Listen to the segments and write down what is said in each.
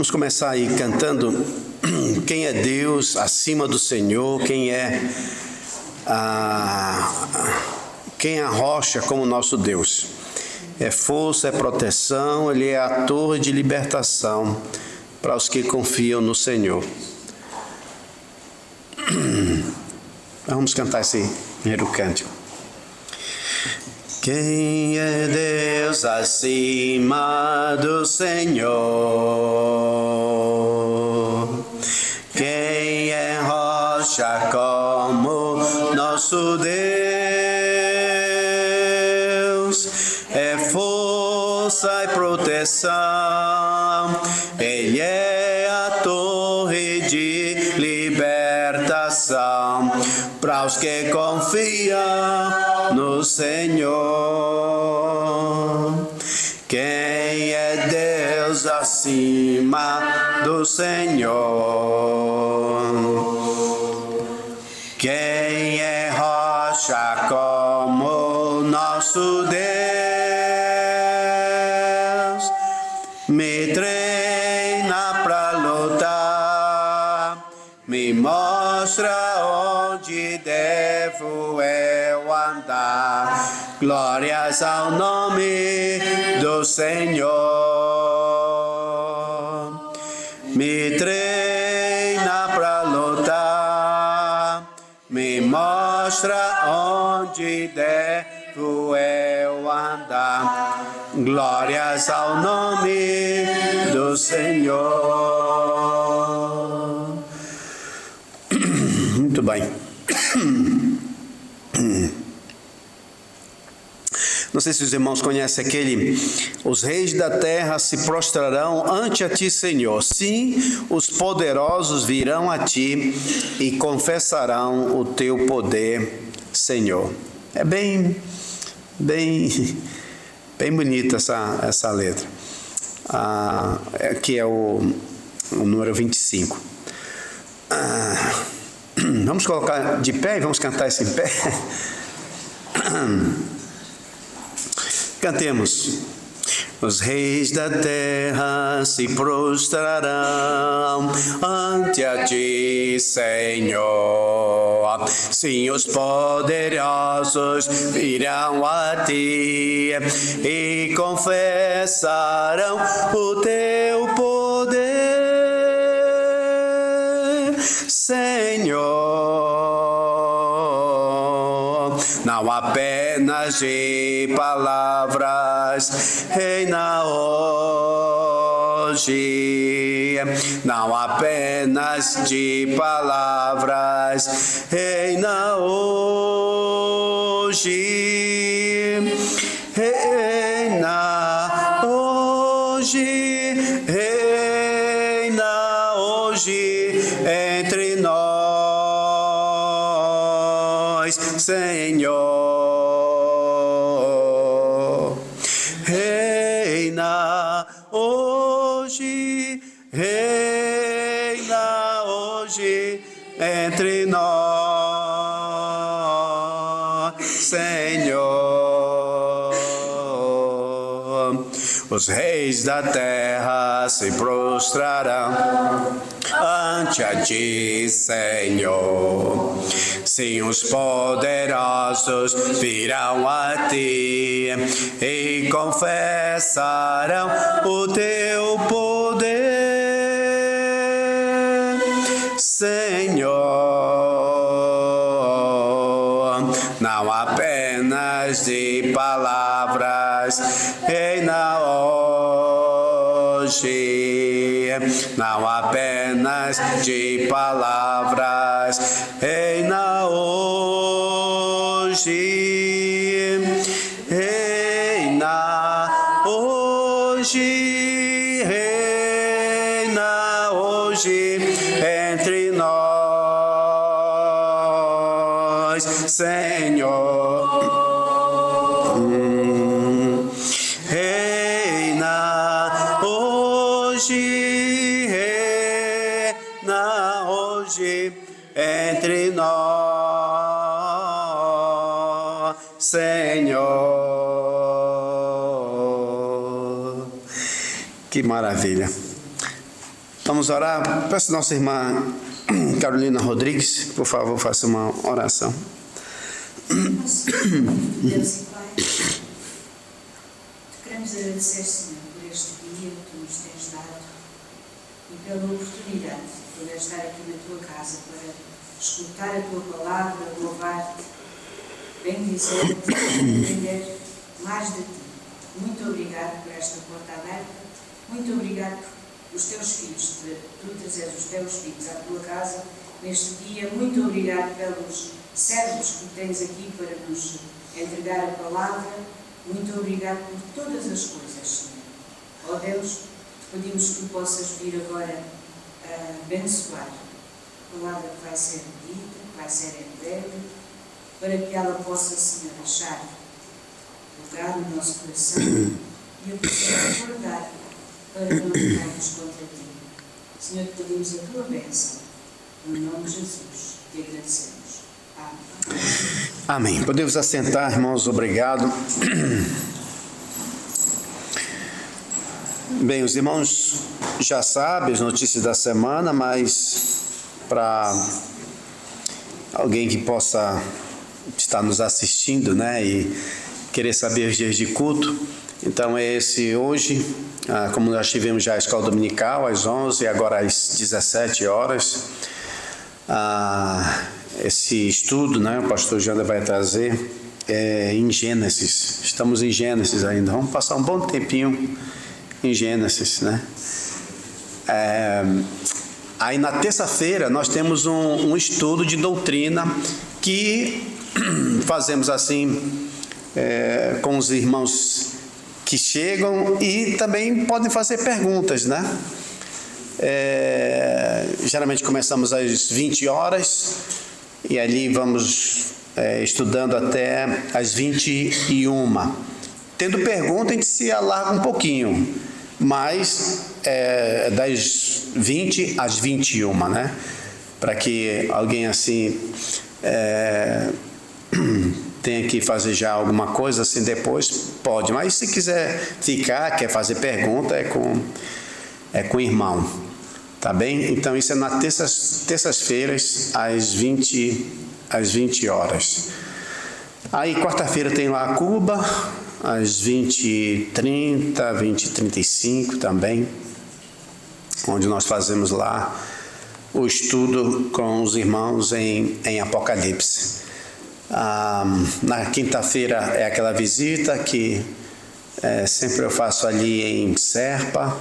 Vamos começar aí cantando quem é Deus acima do Senhor, quem é a rocha como nosso Deus. É força, é proteção, Ele é a torre de libertação para os que confiam no Senhor. Vamos cantar esse primeiro cântico. Quem é Deus acima do Senhor? Quem é rocha como nosso Deus? É força e proteção, Ele é a torre de libertação para os que confiam no Senhor. Quem é Deus acima do Senhor? Quem é rocha como nosso Deus? Me treina para lutar, me mostra onde devo eu andar. Glórias ao nome do Senhor. Me treina para lutar, me mostra onde devo eu andar. Glórias ao nome do Senhor. Muito bem. Não sei se os irmãos conhecem aquele: os reis da terra se prostrarão ante a ti, Senhor. Sim, os poderosos virão a ti e confessarão o teu poder, Senhor. É bem bonita essa letra. Que é o número 25. Vamos colocar de pé e vamos cantar isso em pé. Cantemos. Os reis da terra se prostrarão ante a ti, Senhor. Sim, os poderosos virão a ti e confessarão o teu poder, Senhor. Não apenas de palavras reina hoje, não apenas de palavras reina hoje, reina hoje, reina hoje entre nós, Senhor. Reina hoje entre nós, Senhor. Os reis da terra se prostrarão ante a ti, Senhor. Sim, os poderosos virão a ti e confessarão o teu poder, Senhor. Não apenas de palavras reina hoje, não apenas de palavras reina hoje, reina hoje, reina hoje entre nós, Senhor. Reina hoje, reina hoje entre nós, Senhor. Que maravilha. Vamos orar. Peço a nossa irmã Carolina Rodrigues, por favor, faça uma oração. Deus e Pai, queremos agradecer, Senhor, por este dia que Tu nos tens dado e pela oportunidade de poder estar aqui na Tua casa para escutar a Tua palavra, louvar-Te, bendizer-Te e aprender mais de Ti. Muito obrigado por esta porta aberta, muito obrigado por os Teus filhos, Tu trazeres os Teus filhos à Tua casa neste dia, muito obrigado pelos servos que tens aqui para nos entregar a palavra, muito obrigado por todas as coisas, Senhor. Ó Deus, pedimos que Tu possas vir agora a abençoar a palavra que vai ser dita, que vai ser entregue, para que ela possa, Senhor, achar lugar no nosso coração e a poder acordar para não pecarmos contra Ti. Senhor, te pedimos a Tua bênção, no nome de Jesus, te agradecemos. Amém. Podemos assentar, irmãos, obrigado. Bem, os irmãos já sabem as notícias da semana, mas para alguém que possa estar nos assistindo, né, e querer saber os dias de culto, então é esse hoje, como nós tivemos já a escola dominical às 11 e agora às 17 horas, esse estudo, né, o pastor Janda vai trazer em Gênesis. Estamos em Gênesis ainda. Vamos passar um bom tempinho em Gênesis, né? Aí na terça-feira nós temos um estudo de doutrina que fazemos assim com os irmãos que chegam e também podem fazer perguntas, né? Geralmente começamos às 20 horas e ali vamos estudando até às 21. Tendo pergunta, a gente se alarga um pouquinho, mas das 20 às 21, né? Para que alguém assim tenha que fazer já alguma coisa assim depois, pode. Mas se quiser ficar, quer fazer pergunta, é com o irmão. Tá bem? Então isso é nas terças-feiras às 20 horas. Aí quarta-feira tem lá a Cuba, às 20h30, 20h35 também, onde nós fazemos lá o estudo com os irmãos em Apocalipse. Na quinta-feira é aquela visita que sempre eu faço ali em Serpa,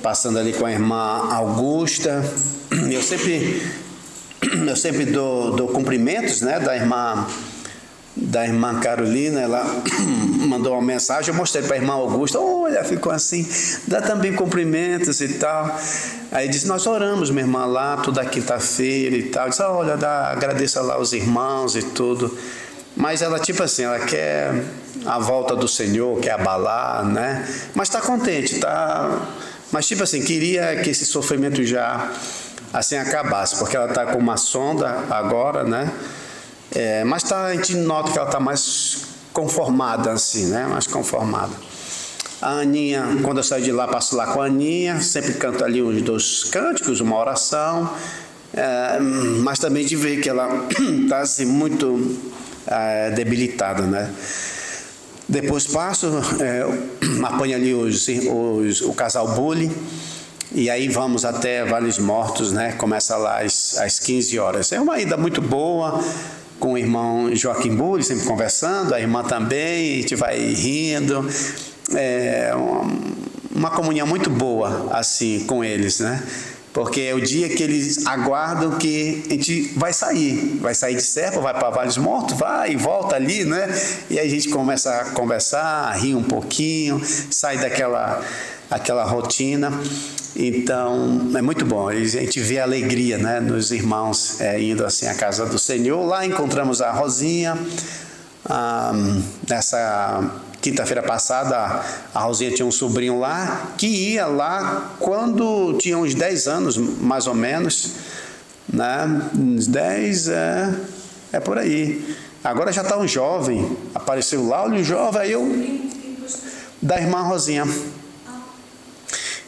passando ali com a irmã Augusta. Eu sempre dou cumprimentos, né, da irmã Carolina. Ela mandou uma mensagem, eu mostrei para a irmã Augusta, olha, ficou assim, dá também cumprimentos e tal. Aí disse, nós oramos, minha irmã, lá toda quinta-feira e tal. Eu disse, olha, agradeça lá os irmãos e tudo. Mas ela, tipo assim, ela quer a volta do Senhor, quer abalar, né? Mas está contente, tá? Mas, tipo assim, queria que esse sofrimento já, assim, acabasse, porque ela está com uma sonda agora, né? Mas a gente nota que ela está mais conformada, assim, né? Mais conformada. A Aninha, quando eu saio de lá, passo lá com a Aninha, sempre canto ali uns 2 cânticos, uma oração, mas também de ver que ela está, assim, muito debilitada, né? Depois passo, apanho ali o casal Bully, e aí vamos até Vales Mortos, né? Começa lá às 15 horas. É uma ida muito boa, com o irmão Joaquim Bully, sempre conversando, a irmã também, a gente vai rindo. Uma comunhão muito boa, assim, com eles, né? Porque é o dia que eles aguardam que a gente vai sair de Serpa, vai para Vales Mortos, vai e volta ali, né? E aí a gente começa a conversar, a rir um pouquinho, sai daquela rotina. Então, é muito bom, a gente vê a alegria, né, nos irmãos indo assim à casa do Senhor. Lá encontramos a Rosinha. Nessa quinta-feira passada, a Rosinha tinha um sobrinho lá, que ia lá quando tinha uns 10 anos, mais ou menos, né? Uns 10, é por aí. Agora já está um jovem, apareceu lá, olha o jovem, aí da irmã Rosinha.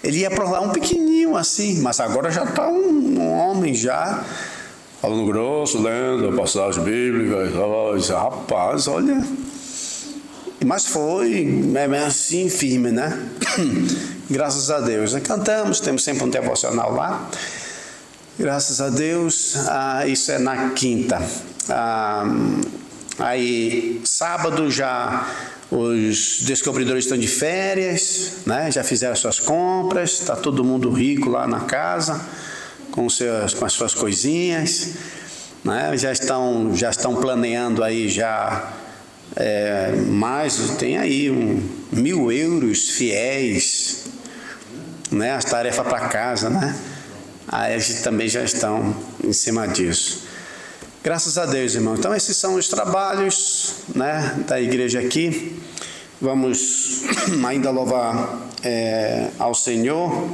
Ele ia para lá um pequenininho assim, mas agora já está um homem já, falando grosso, lendo passagens bíblicas. Rapaz, olha. Mas foi assim firme, né? Graças a Deus. Cantamos, temos sempre um devocional lá. Graças a Deus. Isso é na quinta. Aí sábado já os descobridores estão de férias, né? Já fizeram suas compras. Está todo mundo rico lá na casa com as suas coisinhas, né? Já estão planeando aí já. Mas tem aí 1.000 euros fiéis, né, as tarefas para casa, né? Aí a gente também já estão em cima disso. Graças a Deus, irmão. Então esses são os trabalhos, né, da igreja aqui. Vamos ainda louvar ao Senhor,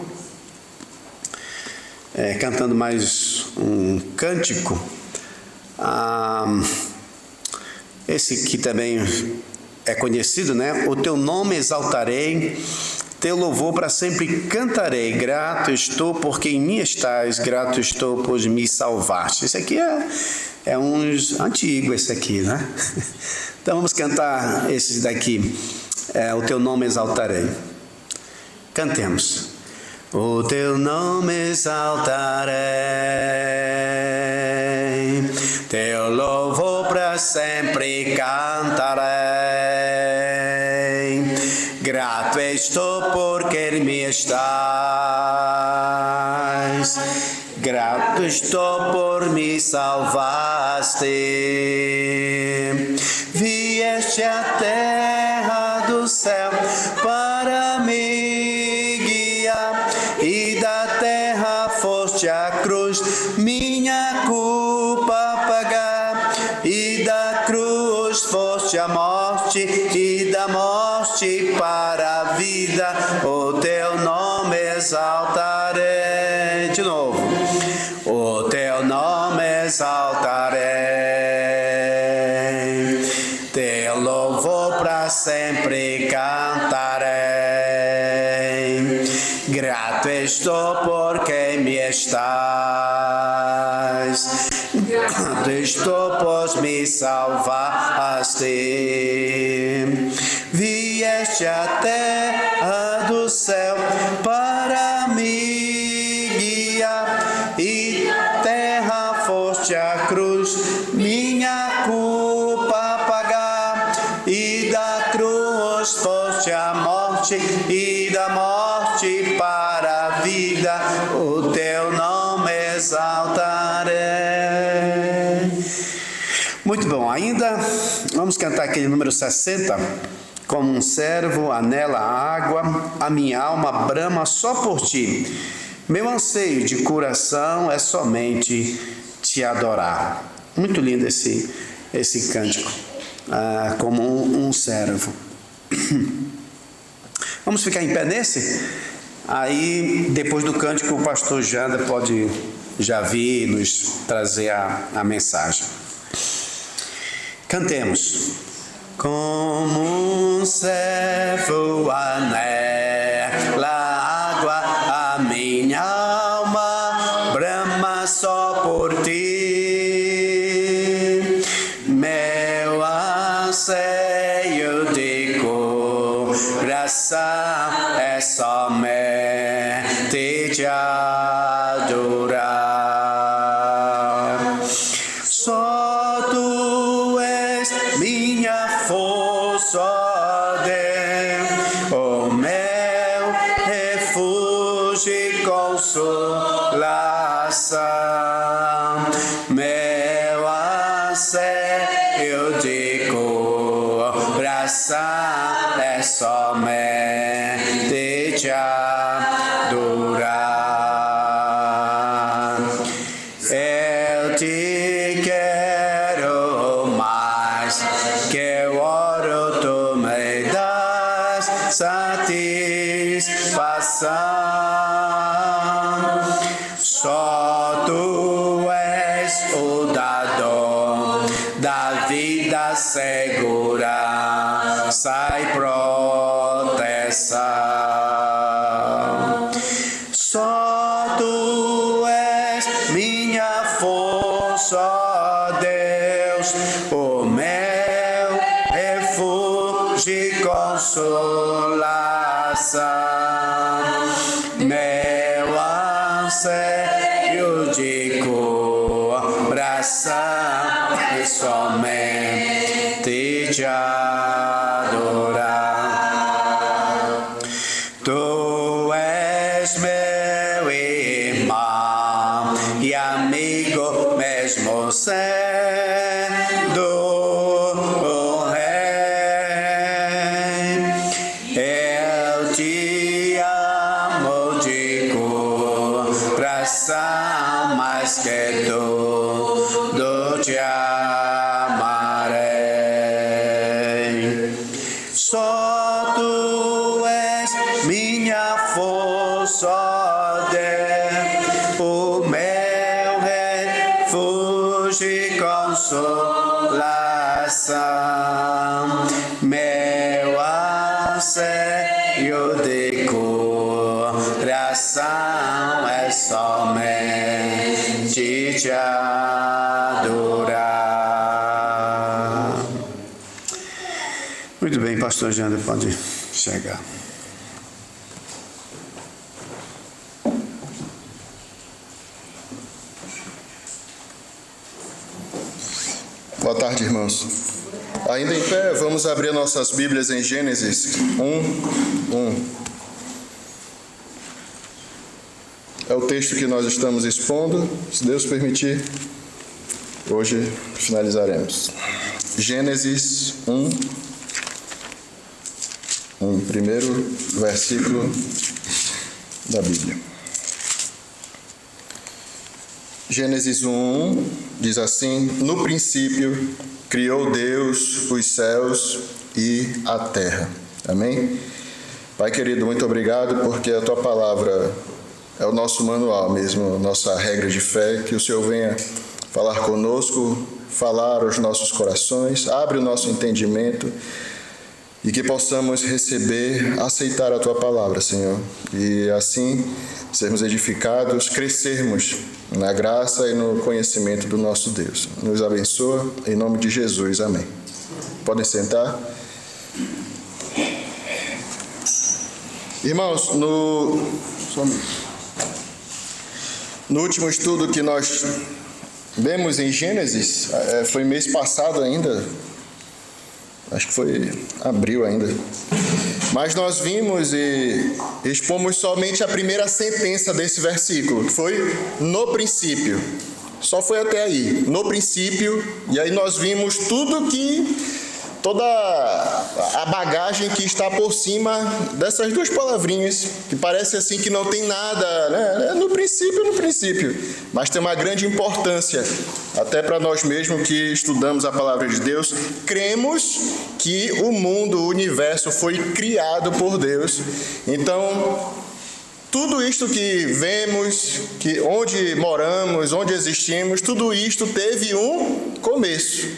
cantando mais um cântico. Esse que também é conhecido, né? O teu nome exaltarei, teu louvor para sempre cantarei. Grato estou porque em mim estás, grato estou por me salvaste. Esse aqui é uns antigo, esse aqui, né? Então vamos cantar esse daqui. O teu nome exaltarei. Cantemos. O teu nome exaltarei, teu louvor para sempre cantarei. Grato estou porque me estás, grato estou por me salvaste. Vieste à terra do céu para me guiar, e da terra foste a cruz minha culpa pagar, e da cruz foste a morte, e da morte para a vida. O teu nome exaltarei. De novo. O teu nome exaltarei, teu louvor para sempre cantarei. Grato estou porque me estás, grato estou pois me salvaste. Vieste à terra do céu para me guiar, e terra foste a cruz minha culpa pagar, e da cruz foste a morte, e da morte para a vida. O teu nome exaltarei. Muito bom, ainda vamos cantar aquele número 60. Como um servo anela a água, a minha alma brama só por ti. Meu anseio de coração é somente te adorar. Muito lindo esse cântico. Como um servo. Vamos ficar em pé nesse? Aí, depois do cântico, o pastor Janda pode já vir nos trazer a mensagem. Cantemos. Como um servo anela a água, a minha alma brama só por ti. Meu anseio de coração é somente te adorar. Só tu és minha força, Deus, o meu refúgio e consolação. Meu anseio de coração é somente te adorar. Eu te quero mais que o ouro, tu me das satisfação. Só tu és o dador da vida, segurança e proteção. Deus, o meu refúgio e consolação, meu anseio de coração e somente te adorar. Tu és meu irmão e amigo, mesmo sendo o rei. Eu te amo de coração, mais que tudo te amarei. Só tu és minha força, ó Deus, o meu refúgio e consolação, meu anseio de coração é somente te adorar. Muito bem, pastor Jander, pode chegar. Boa tarde, irmãos. Ainda em pé, vamos abrir nossas Bíblias em Gênesis 1:1. É o texto que nós estamos expondo. Se Deus permitir, hoje finalizaremos. Gênesis 1:1, primeiro versículo da Bíblia. Gênesis 1:1 diz assim: no princípio criou Deus os céus e a terra. Amém? Pai querido, muito obrigado, porque a Tua palavra é o nosso manual mesmo, nossa regra de fé. Que o Senhor venha falar conosco, falar aos nossos corações, abre o nosso entendimento e que possamos receber, aceitar a Tua palavra, Senhor, e assim sermos edificados, crescermos na graça e no conhecimento do nosso Deus. Nos abençoa, em nome de Jesus, amém. Podem sentar. Irmãos, no último estudo que nós vemos em Gênesis, foi mês passado ainda, acho que foi abril ainda, mas nós vimos e expomos somente a primeira sentença desse versículo, que foi no princípio. Só foi até aí, no princípio, e aí nós vimos toda a bagagem que está por cima dessas duas palavrinhas, que parece assim que não tem nada, né? No princípio, mas tem uma grande importância, até para nós mesmos que estudamos a palavra de Deus. Cremos que o mundo, o universo foi criado por Deus, então tudo isto que vemos, que onde moramos, onde existimos, tudo isto teve um começo,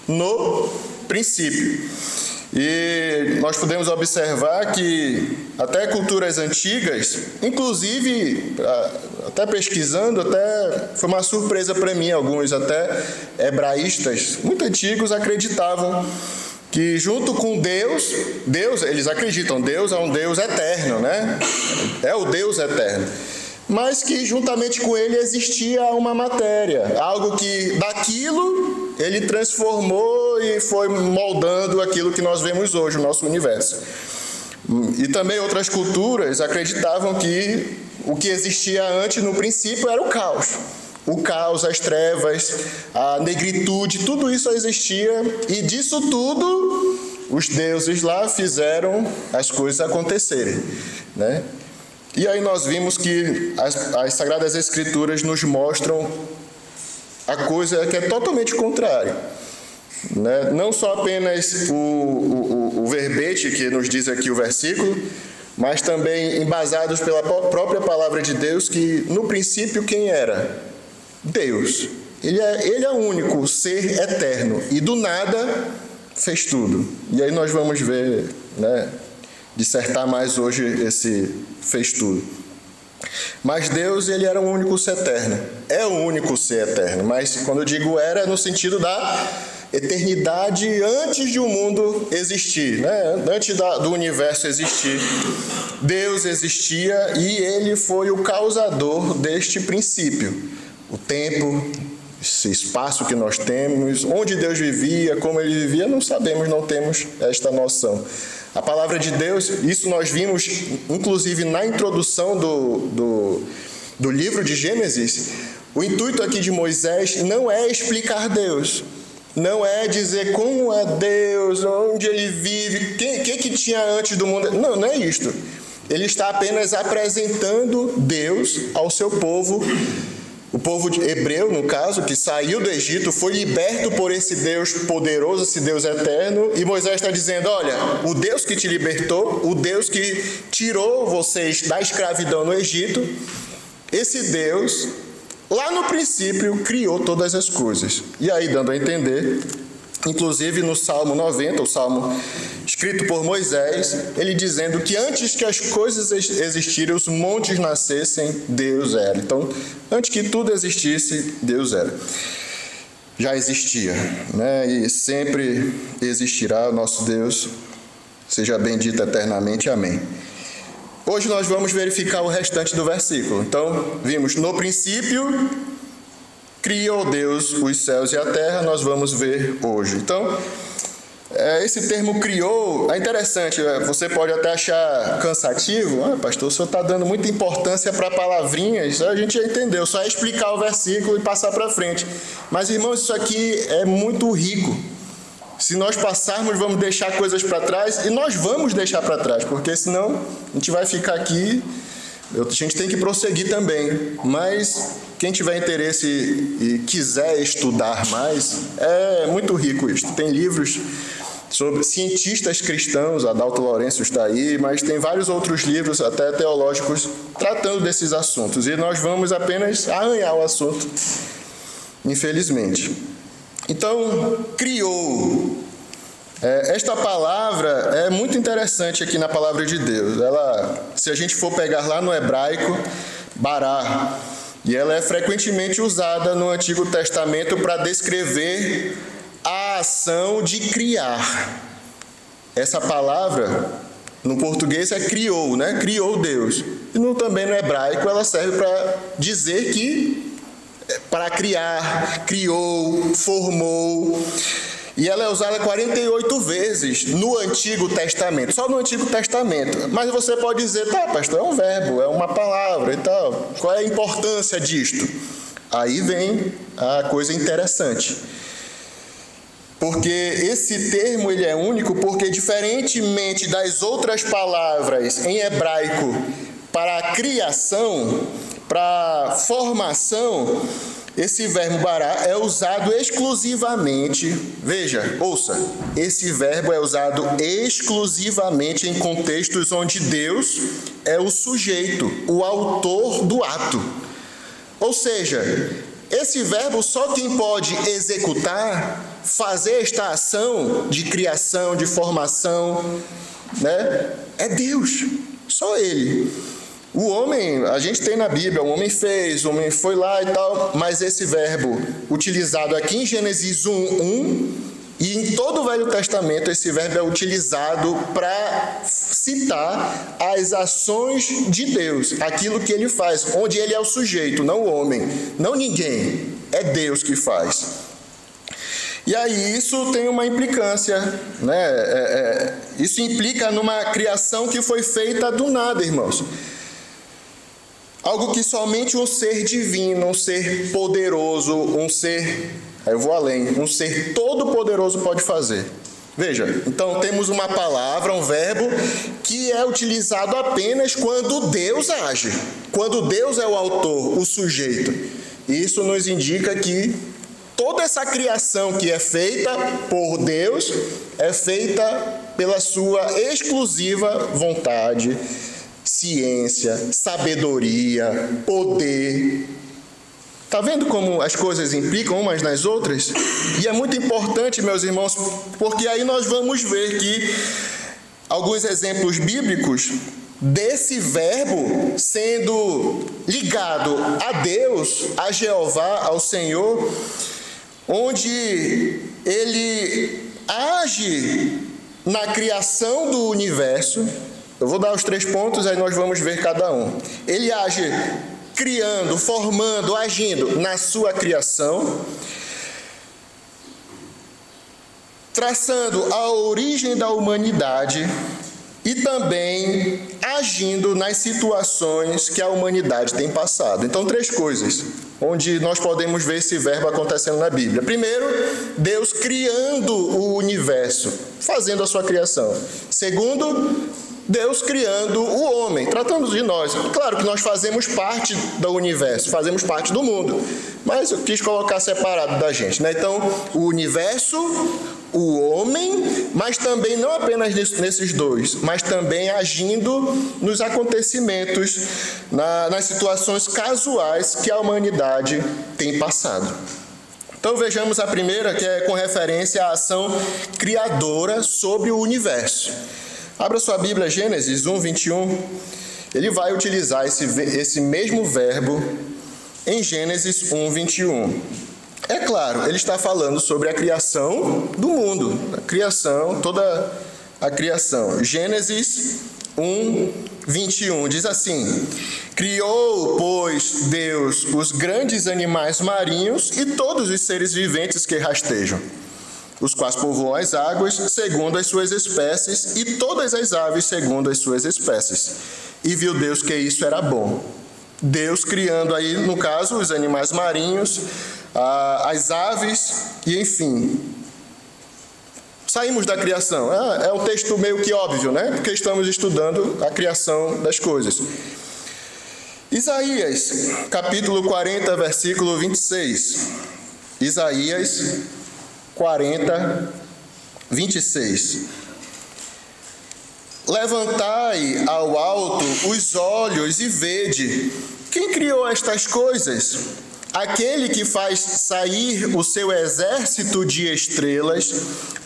no princípio. E nós podemos observar que até culturas antigas, inclusive, até pesquisando, até foi uma surpresa para mim, alguns até hebraístas muito antigos acreditavam que junto com Deus, eles acreditam, Deus é um Deus eterno, né? É o Deus eterno. Mas que juntamente com ele existia uma matéria, algo que daquilo ele transformou e foi moldando aquilo que nós vemos hoje, o nosso universo. E também outras culturas acreditavam que o que existia antes, no princípio, era o caos. O caos, as trevas, a negritude, tudo isso existia, e disso tudo os deuses lá fizeram as coisas acontecerem, né? E aí nós vimos que as Sagradas Escrituras nos mostram a coisa que é totalmente contrária, né? Não só apenas o verbete que nos diz aqui o versículo, mas também embasados pela própria palavra de Deus, que no princípio quem era? Deus. Ele é o único ser eterno e do nada fez tudo. E aí nós vamos ver, né, dissertar mais hoje esse fez tudo. Mas Deus, ele era o único ser eterno. É o único ser eterno, mas quando eu digo era, é no sentido da eternidade antes de o mundo existir, né? Antes do universo existir. Deus existia e ele foi o causador deste princípio. O tempo, esse espaço que nós temos, onde Deus vivia, como ele vivia, não sabemos, não temos esta noção. A palavra de Deus, isso nós vimos, inclusive, na introdução do livro de Gênesis. O intuito aqui de Moisés não é explicar Deus, não é dizer como é Deus, onde ele vive, o que tinha antes do mundo. Não, não é isto. Ele está apenas apresentando Deus ao seu povo. O povo hebreu, no caso, que saiu do Egito, foi liberto por esse Deus poderoso, esse Deus eterno, e Moisés está dizendo, olha, o Deus que te libertou, o Deus que tirou vocês da escravidão no Egito, esse Deus, lá no princípio, criou todas as coisas. E aí, dando a entender, inclusive no Salmo 90, o Salmo escrito por Moisés, ele dizendo que antes que as coisas existirem, os montes nascessem, Deus era. Então, antes que tudo existisse, Deus era. Já existia, né? E sempre existirá o nosso Deus, seja bendito eternamente. Amém. Hoje nós vamos verificar o restante do versículo. Então, vimos no princípio, criou Deus os céus e a terra, nós vamos ver hoje. Então, esse termo criou, é interessante, você pode até achar cansativo. Pastor, o senhor está dando muita importância para palavrinhas, a gente já entendeu, só é explicar o versículo e passar para frente. Mas, irmãos, isso aqui é muito rico. Se nós passarmos, vamos deixar coisas para trás, e nós vamos deixar para trás, porque senão a gente vai ficar aqui, a gente tem que prosseguir também. Mas quem tiver interesse e quiser estudar mais, é muito rico isso. Tem livros sobre cientistas cristãos, Adalto Lourenço está aí, mas tem vários outros livros, até teológicos, tratando desses assuntos. E nós vamos apenas arranhar o assunto, infelizmente. Então, criou. Esta palavra é muito interessante aqui na palavra de Deus. Ela, se a gente for pegar lá no hebraico, bará, e ela é frequentemente usada no Antigo Testamento para descrever a ação de criar. Essa palavra, no português, é criou, né? Criou Deus. E também no hebraico ela serve para dizer que, para criar, criou, formou. E ela é usada 48 vezes no Antigo Testamento, só no Antigo Testamento. Mas você pode dizer, tá, pastor, é um verbo, é uma palavra e tal. Qual é a importância disto? Aí vem a coisa interessante. Porque esse termo ele é único porque, diferentemente das outras palavras em hebraico para a criação, para a formação, esse verbo bará é usado exclusivamente, veja, ouça, esse verbo é usado exclusivamente em contextos onde Deus é o sujeito, o autor do ato. Ou seja, esse verbo só quem pode executar, fazer esta ação de criação, de formação, né, é Deus, só Ele. O homem, a gente tem na Bíblia, o homem fez, o homem foi lá e tal, mas esse verbo utilizado aqui em Gênesis 1:1 e em todo o Velho Testamento, esse verbo é utilizado para citar as ações de Deus, aquilo que Ele faz, onde Ele é o sujeito, não o homem, não ninguém, é Deus que faz. E aí isso tem uma implicância, né? Isso implica numa criação que foi feita do nada, irmãos. Algo que somente um ser divino, um ser poderoso, um ser, aí eu vou além, um ser todo-poderoso pode fazer. Veja, então temos uma palavra, um verbo, que é utilizado apenas quando Deus age, quando Deus é o autor, o sujeito. E isso nos indica que toda essa criação que é feita por Deus é feita pela sua exclusiva vontade, ciência, sabedoria, poder. Está vendo como as coisas implicam umas nas outras? E é muito importante, meus irmãos, porque aí nós vamos ver que alguns exemplos bíblicos desse verbo sendo ligado a Deus, a Jeová, ao Senhor, onde ele age na criação do universo. Eu vou dar os 3 pontos, aí nós vamos ver cada um. Ele age criando, formando, agindo na sua criação, traçando a origem da humanidade e também agindo nas situações que a humanidade tem passado. Então, 3 coisas onde nós podemos ver esse verbo acontecendo na Bíblia. Primeiro, Deus criando o universo, fazendo a sua criação. Segundo, Deus criando o homem, tratando de nós. Claro que nós fazemos parte do universo, fazemos parte do mundo, mas eu quis colocar separado da gente, né? Então, o universo, o homem, mas também não apenas nesses dois, mas também agindo nos acontecimentos, nas situações casuais que a humanidade tem passado. Então vejamos a primeira, que é com referência à ação criadora sobre o universo. Abra sua Bíblia, Gênesis 1, 21. Ele vai utilizar esse mesmo verbo em Gênesis 1, 21. É claro, ele está falando sobre a criação do mundo, a criação, toda a criação. Gênesis 1, 21 diz assim: criou, pois, Deus os grandes animais marinhos e todos os seres viventes que rastejam, os quais povoam as águas segundo as suas espécies, e todas as aves segundo as suas espécies. E viu Deus que isso era bom. Deus criando aí, no caso, os animais marinhos, as aves, e enfim. Saímos da criação. É um texto meio que óbvio, né? Porque estamos estudando a criação das coisas. Isaías, capítulo 40, versículo 26. Isaías 40, 26. Levantai ao alto os olhos e vede quem criou estas coisas. Aquele que faz sair o seu exército de estrelas,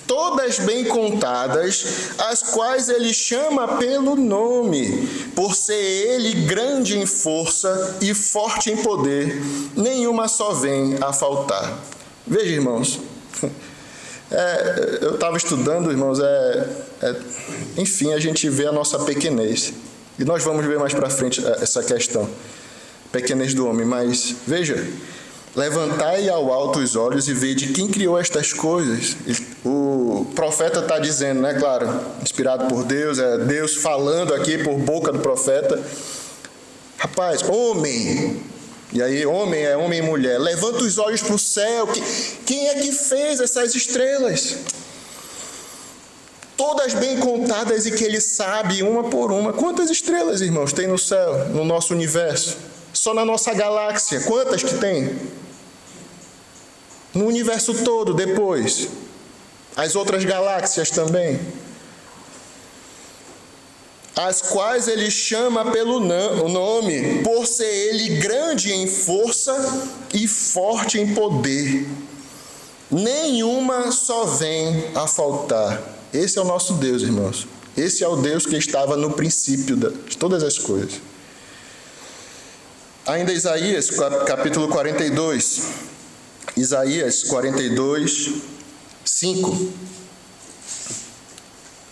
todas bem contadas, as quais ele chama pelo nome, por ser ele grande em força e forte em poder, nenhuma só vem a faltar. Veja, irmãos, eu estava estudando, irmãos, enfim, a gente vê a nossa pequenez, e nós vamos ver mais para frente essa questão, pequenez do homem, mas veja, levantai ao alto os olhos e vede quem criou estas coisas. O profeta está dizendo, né, claro, inspirado por Deus, é Deus falando aqui por boca do profeta. Rapaz, homem, e aí homem é homem e mulher, levanta os olhos para o céu, quem é que fez essas estrelas? Todas bem contadas e que ele sabe uma por uma. Quantas estrelas, irmãos, tem no céu, no nosso universo? Só na nossa galáxia, quantas que tem? No universo todo, depois. As outras galáxias também. As quais ele chama pelo nome, por ser ele grande em força e forte em poder. Nenhuma só vem a faltar. Esse é o nosso Deus, irmãos. Esse é o Deus que estava no princípio de todas as coisas. Ainda Isaías, capítulo 42. Isaías 42, 5.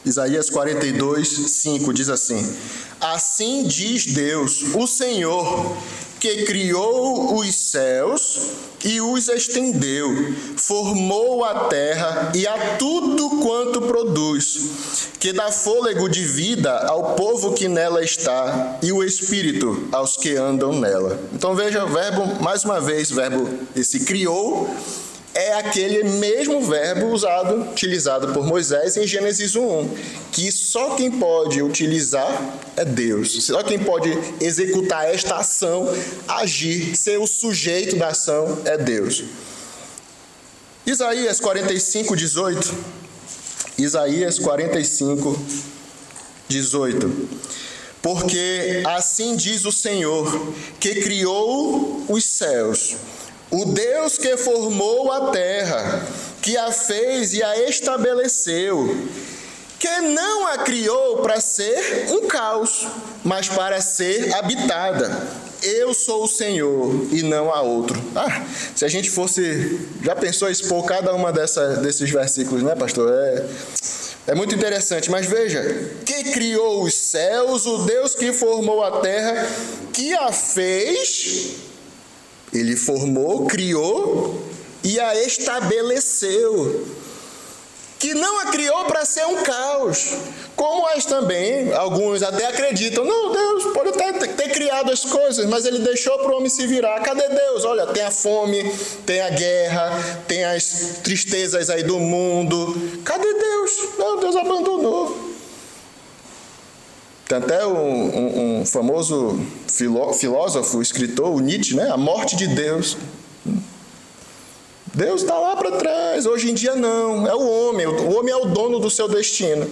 Isaías 42, 5 diz assim: assim diz Deus, o Senhor, que criou os céus e os estendeu, formou a terra e a tudo quanto produz, que dá fôlego de vida ao povo que nela está e o espírito aos que andam nela. Então veja o verbo, mais uma vez, verbo esse criou, é aquele mesmo verbo utilizado por Moisés em Gênesis 1:1, que só quem pode utilizar é Deus. Só quem pode executar esta ação, agir, ser o sujeito da ação é Deus. Isaías 45, 18. Isaías 45, 18. Porque assim diz o Senhor, que criou os céus, o Deus que formou a terra, que a fez e a estabeleceu, que não a criou para ser um caos, mas para ser habitada. Eu sou o Senhor e não há outro. Se a gente fosse... Já pensou em expor cada uma desses versículos, né, pastor? É muito interessante, mas veja, que criou os céus, o Deus que formou a terra, que a fez, ele formou, criou e a estabeleceu. Que não a criou para ser um caos, como as também, alguns até acreditam, não, Deus pode até ter criado as coisas, mas ele deixou para o homem se virar. Cadê Deus? Olha, tem a fome, tem a guerra, tem as tristezas aí do mundo. Cadê Deus? Não, Deus abandonou. Tem até um famoso filósofo, escritor, o Nietzsche, né? A morte de Deus. Deus está lá para trás, hoje em dia não, é o homem é o dono do seu destino.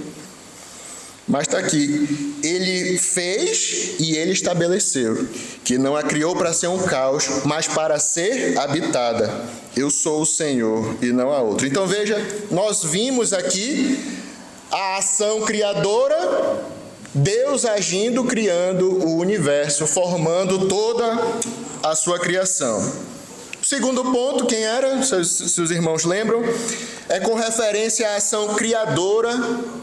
Mas está aqui, ele fez e ele estabeleceu, que não a criou para ser um caos, mas para ser habitada. Eu sou o Senhor e não há outro. Então veja, nós vimos aqui a ação criadora, Deus agindo, criando o universo, formando toda a sua criação. Segundo ponto, quem era? Se os irmãos lembram, é com referência à ação criadora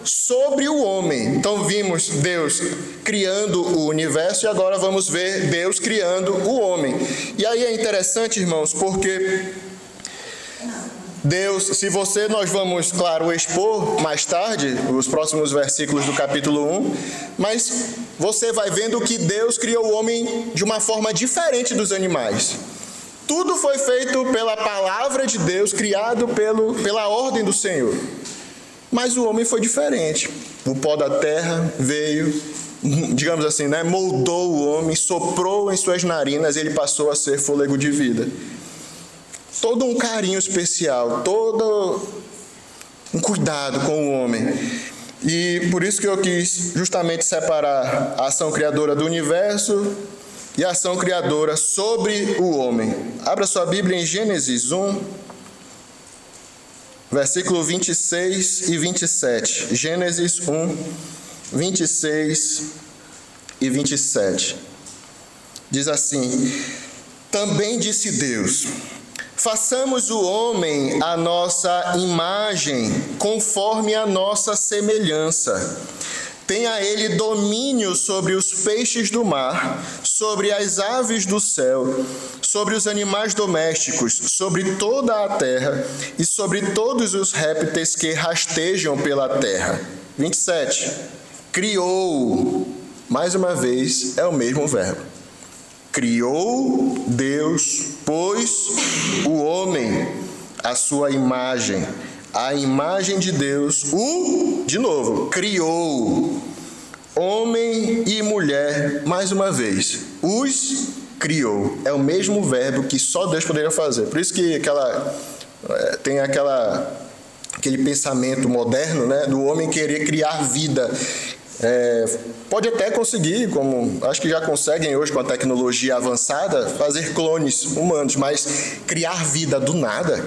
sobre o homem. Então vimos Deus criando o universo e agora vamos ver Deus criando o homem. E aí é interessante, irmãos, porque Deus, nós vamos, claro, expor mais tarde os próximos versículos do capítulo 1, mas você vai vendo que Deus criou o homem de uma forma diferente dos animais. Tudo foi feito pela palavra de Deus, criado pela ordem do Senhor. Mas o homem foi diferente. O pó da terra veio, digamos assim, né, moldou o homem, soprou em suas narinas e ele passou a ser fôlego de vida. Todo um carinho especial, todo um cuidado com o homem. E por isso que eu quis justamente separar a ação criadora do universo e a ação criadora sobre o homem. Abra sua Bíblia em Gênesis 1, versículo 26 e 27. Gênesis 1, 26 e 27. Diz assim: também disse Deus: façamos o homem à nossa imagem, conforme a nossa semelhança. Tenha ele domínio sobre os peixes do mar, sobre as aves do céu, sobre os animais domésticos, sobre toda a terra e sobre todos os répteis que rastejam pela terra. 27. Criou. Mais uma vez, é o mesmo verbo. Criou Deus, pois, o homem, a sua imagem. A imagem de Deus, de novo, criou. Homem e mulher, mais uma vez, os criou. É o mesmo verbo que só Deus poderia fazer. Por isso que tem aquele pensamento moderno, né, do homem querer criar vida. Pode até conseguir, como acho que já conseguem hoje com a tecnologia avançada, fazer clones humanos, mas criar vida do nada,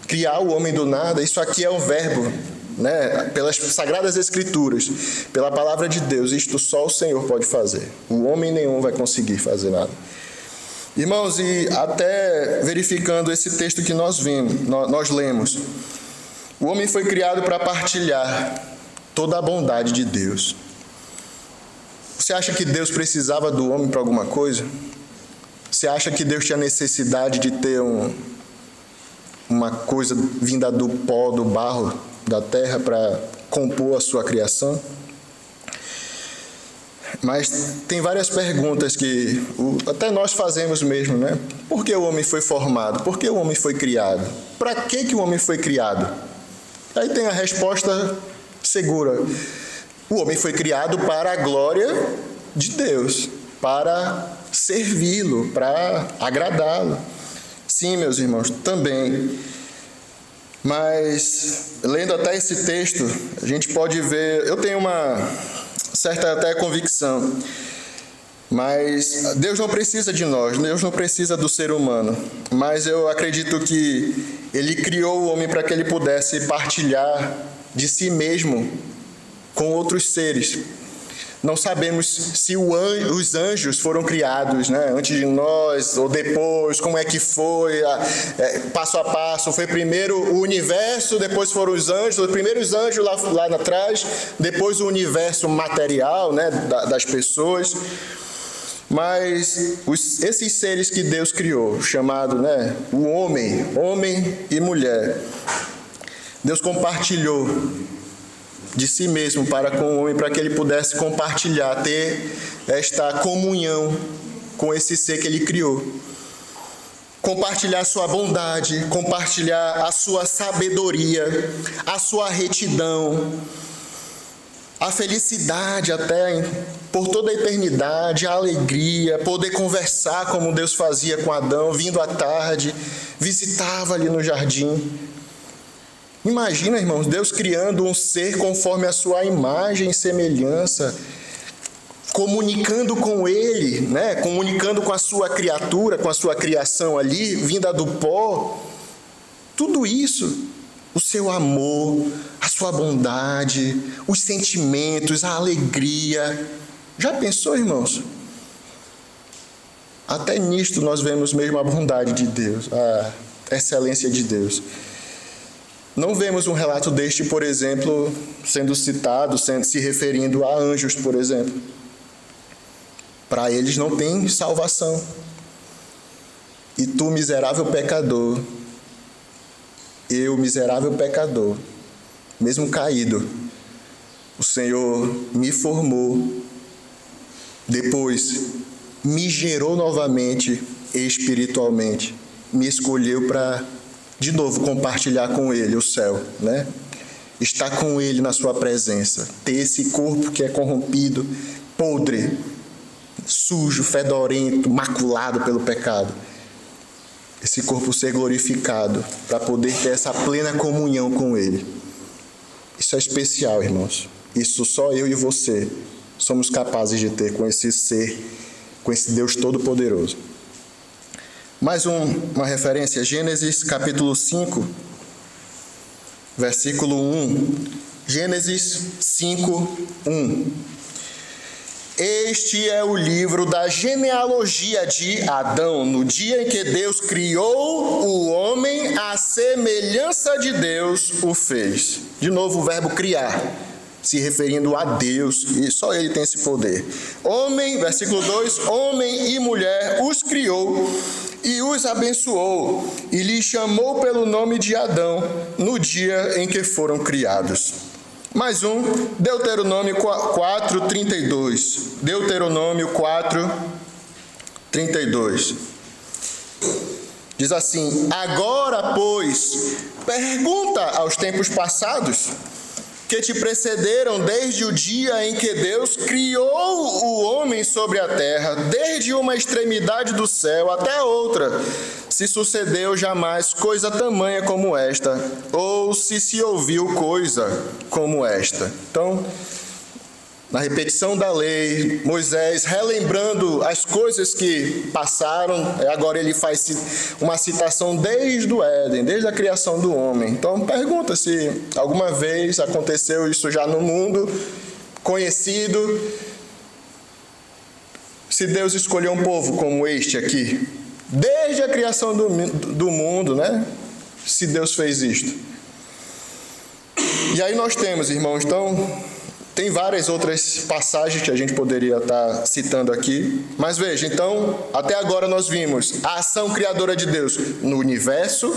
criar o homem do nada, isso aqui é um verbo, né? Pelas Sagradas Escrituras, pela palavra de Deus, isto só o Senhor pode fazer. O homem nenhum vai conseguir fazer nada. Irmãos, e até verificando esse texto que nós lemos, o homem foi criado para partilhar toda a bondade de Deus. Você acha que Deus precisava do homem para alguma coisa? Você acha que Deus tinha necessidade de ter uma coisa vinda do pó, do barro, da terra para compor a sua criação? Mas tem várias perguntas que até nós fazemos mesmo, né? Por que o homem foi formado? Por que o homem foi criado? Para que o homem foi criado? Aí tem a resposta segura. O homem foi criado para a glória de Deus, para servi-lo, para agradá-lo. Sim, meus irmãos, também. Mas, lendo até esse texto, a gente pode ver... Eu tenho uma certa até convicção, mas Deus não precisa de nós, Deus não precisa do ser humano. Mas eu acredito que Ele criou o homem para que ele pudesse partilhar de si mesmo com outros seres. Não sabemos se os anjos foram criados, né, antes de nós ou depois, como é que foi, passo a passo. Foi primeiro o universo, depois foram os anjos, os primeiros anjos lá atrás, depois o universo material, né, das pessoas. Mas esses seres que Deus criou, chamado, né, o homem e mulher, Deus compartilhou de si mesmo para com o homem, para que ele pudesse compartilhar, ter esta comunhão com esse ser que ele criou. Compartilhar a sua bondade, compartilhar a sua sabedoria, a sua retidão, a felicidade até por toda a eternidade, a alegria, poder conversar como Deus fazia com Adão, vindo à tarde, visitava ali no jardim. Imagina, irmãos, Deus criando um ser conforme a sua imagem e semelhança, comunicando com ele, né? Comunicando com a sua criatura, com a sua criação ali, vinda do pó. Tudo isso, o seu amor, a sua bondade, os sentimentos, a alegria. Já pensou, irmãos? Até nisto nós vemos mesmo a bondade de Deus, a excelência de Deus. Não vemos um relato deste, por exemplo, sendo citado, se referindo a anjos, por exemplo. Para eles não tem salvação. E tu, miserável pecador, eu, miserável pecador, mesmo caído, o Senhor me formou, depois me gerou novamente espiritualmente, me escolheu para, de novo, compartilhar com Ele o céu, né? Estar com Ele na sua presença, ter esse corpo que é corrompido, podre, sujo, fedorento, maculado pelo pecado. Esse corpo ser glorificado para poder ter essa plena comunhão com Ele. Isso é especial, irmãos. Isso só eu e você somos capazes de ter com esse ser, com esse Deus Todo-Poderoso. Mais uma referência, Gênesis capítulo 5, versículo 1. Gênesis 5, 1. Este é o livro da genealogia de Adão, no dia em que Deus criou o homem, à semelhança de Deus o fez. De novo o verbo criar, se referindo a Deus, e só Ele tem esse poder. Homem, versículo 2, homem e mulher os criou e os abençoou, e lhes chamou pelo nome de Adão, no dia em que foram criados. Mais um, Deuteronômio 4, 32. Deuteronômio 4, 32. Diz assim: agora, pois, pergunta aos tempos passados, que te precederam desde o dia em que Deus criou o homem sobre a terra, desde uma extremidade do céu até a outra, se sucedeu jamais coisa tamanha como esta, ou se ouviu coisa como esta. Então, na repetição da lei, Moisés relembrando as coisas que passaram, agora ele faz uma citação desde o Éden, desde a criação do homem. Então pergunta se alguma vez aconteceu isso já no mundo conhecido, se Deus escolheu um povo como este aqui, desde a criação do mundo, né? Se Deus fez isto. E aí nós temos, irmãos, então, tem várias outras passagens que a gente poderia estar citando aqui, mas veja, então, até agora nós vimos a ação criadora de Deus no universo,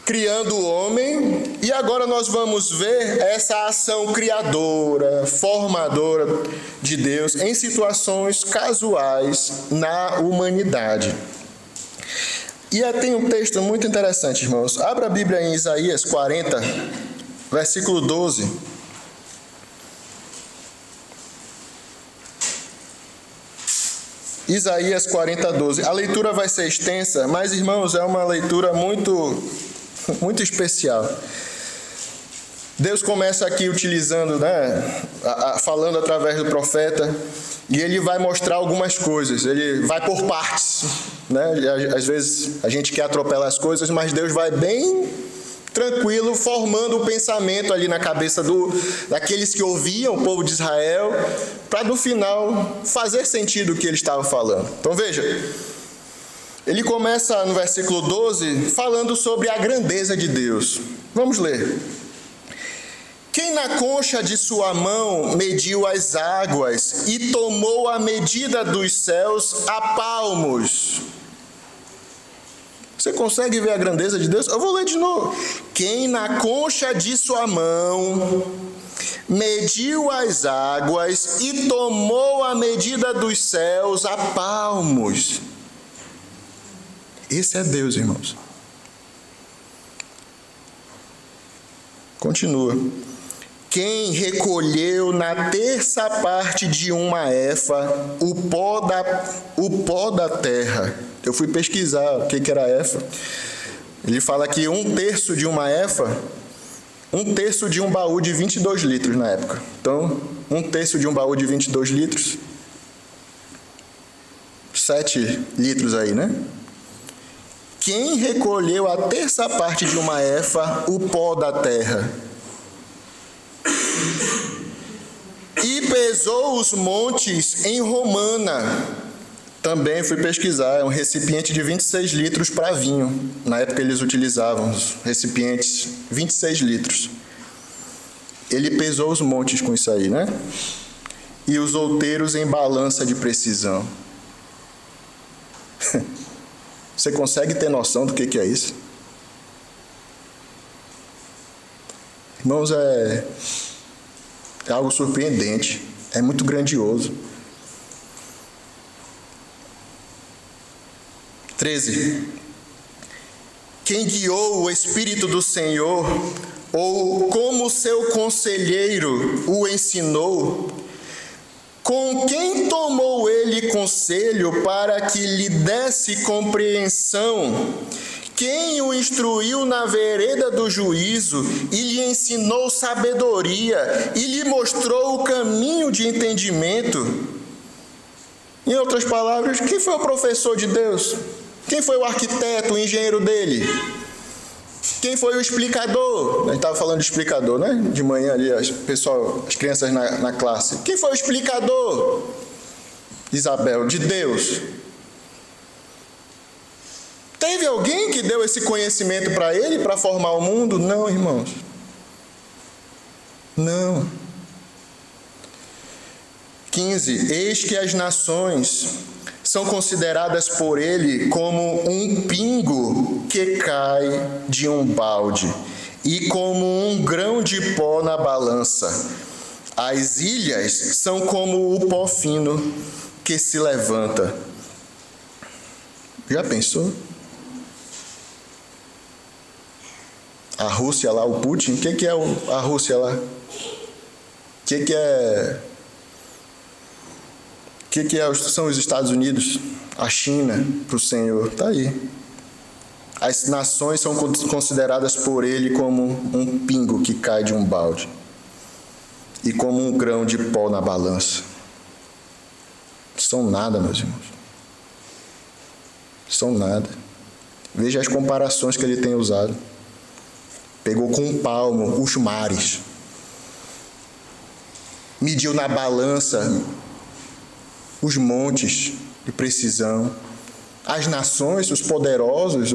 criando o homem, e agora nós vamos ver essa ação criadora, formadora de Deus em situações casuais na humanidade. E tem um texto muito interessante, irmãos. Abra a Bíblia em Isaías 40, versículo 12. Isaías 40, 12. A leitura vai ser extensa, mas, irmãos, é uma leitura muito especial. Deus começa aqui utilizando, né, falando através do profeta, e ele vai mostrar algumas coisas, ele vai por partes, né? Às vezes a gente quer atropelar as coisas, mas Deus vai bem tranquilo, formando o pensamento ali na cabeça daqueles que ouviam, o povo de Israel, para no final fazer sentido o que ele estava falando. Então veja, ele começa no versículo 12 falando sobre a grandeza de Deus. Vamos ler. Quem na concha de sua mão mediu as águas e tomou a medida dos céus a palmos? Você consegue ver a grandeza de Deus? Eu vou ler de novo. Quem na concha de sua mão mediu as águas e tomou a medida dos céus a palmos? Esse é Deus, irmãos. Continua. Quem recolheu na terça parte de uma efa o pó da terra? Eu fui pesquisar o que era efa. Ele fala que 1/3 de uma efa, 1/3 de um baú de 22 litros na época. Então, 1/3 de um baú de 22 litros, 7 litros aí, né? Quem recolheu a terça parte de uma efa o pó da terra? E pesou os montes em romana. Também fui pesquisar, é um recipiente de 26 litros para vinho. Na época eles utilizavam os recipientes 26 litros. Ele pesou os montes com isso aí, né? E os outeiros em balança de precisão. Você consegue ter noção do que é isso? Irmãos, é algo surpreendente, é muito grandioso. 13. Quem guiou o Espírito do Senhor, ou como seu conselheiro o ensinou, com quem tomou ele conselho para que lhe desse compreensão? Quem o instruiu na vereda do juízo e lhe ensinou sabedoria e lhe mostrou o caminho de entendimento? Em outras palavras, quem foi o professor de Deus? Quem foi o arquiteto, o engenheiro dele? Quem foi o explicador? A gente estava falando de explicador, né? De manhã ali, as crianças na classe. Quem foi o explicador? Isabel, de Deus. Teve alguém que deu esse conhecimento para ele, para formar o mundo? Não, irmãos. Não. 15. Eis que as nações são consideradas por ele como um pingo que cai de um balde e como um grão de pó na balança. As ilhas são como o pó fino que se levanta. Já pensou? A Rússia lá, o Putin, o que é a Rússia lá? O que são os Estados Unidos? A China, para o Senhor. Está aí. As nações são consideradas por ele como um pingo que cai de um balde e como um grão de pó na balança. São nada, meus irmãos. São nada. Veja as comparações que ele tem usado. Pegou com um palmo os mares. Mediu na balança os montes de precisão. As nações, os poderosos,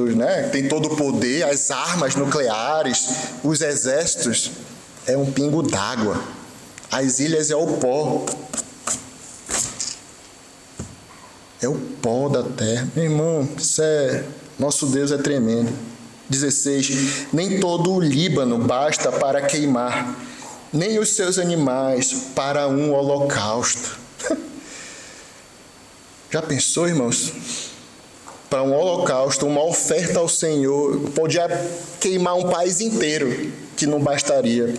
tem todo o poder, as armas nucleares, os exércitos, é um pingo d'água. As ilhas é o pó. É o pó da terra. Meu irmão, nosso Deus é tremendo. 16. Nem todo o Líbano basta para queimar, nem os seus animais para um holocausto. Já pensou, irmãos? Para um holocausto, uma oferta ao Senhor, podia queimar um país inteiro, que não bastaria.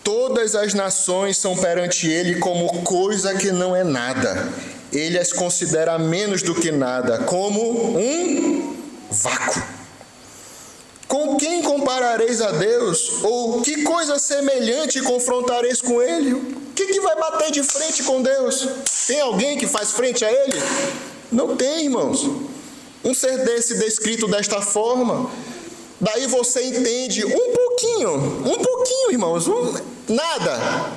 Todas as nações são perante ele como coisa que não é nada. Ele as considera menos do que nada, como um vácuo. Com quem comparareis a Deus? Ou que coisa semelhante confrontareis com ele? O que vai bater de frente com Deus? Tem alguém que faz frente a ele? Não tem, irmãos. Um ser desse descrito desta forma Daí você entende um pouquinho, irmãos, nada.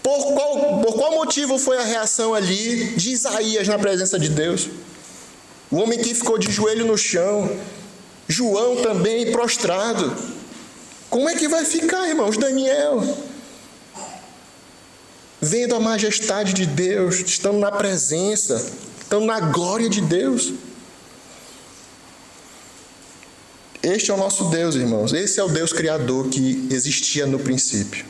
Por qual motivo foi a reação ali de Isaías na presença de Deus? O homem que ficou de joelho no chão, João também prostrado. Como é que vai ficar, irmãos? Daniel, vendo a majestade de Deus, estando na presença, estando na glória de Deus. Este é o nosso Deus, irmãos. Esse é o Deus Criador que existia no princípio,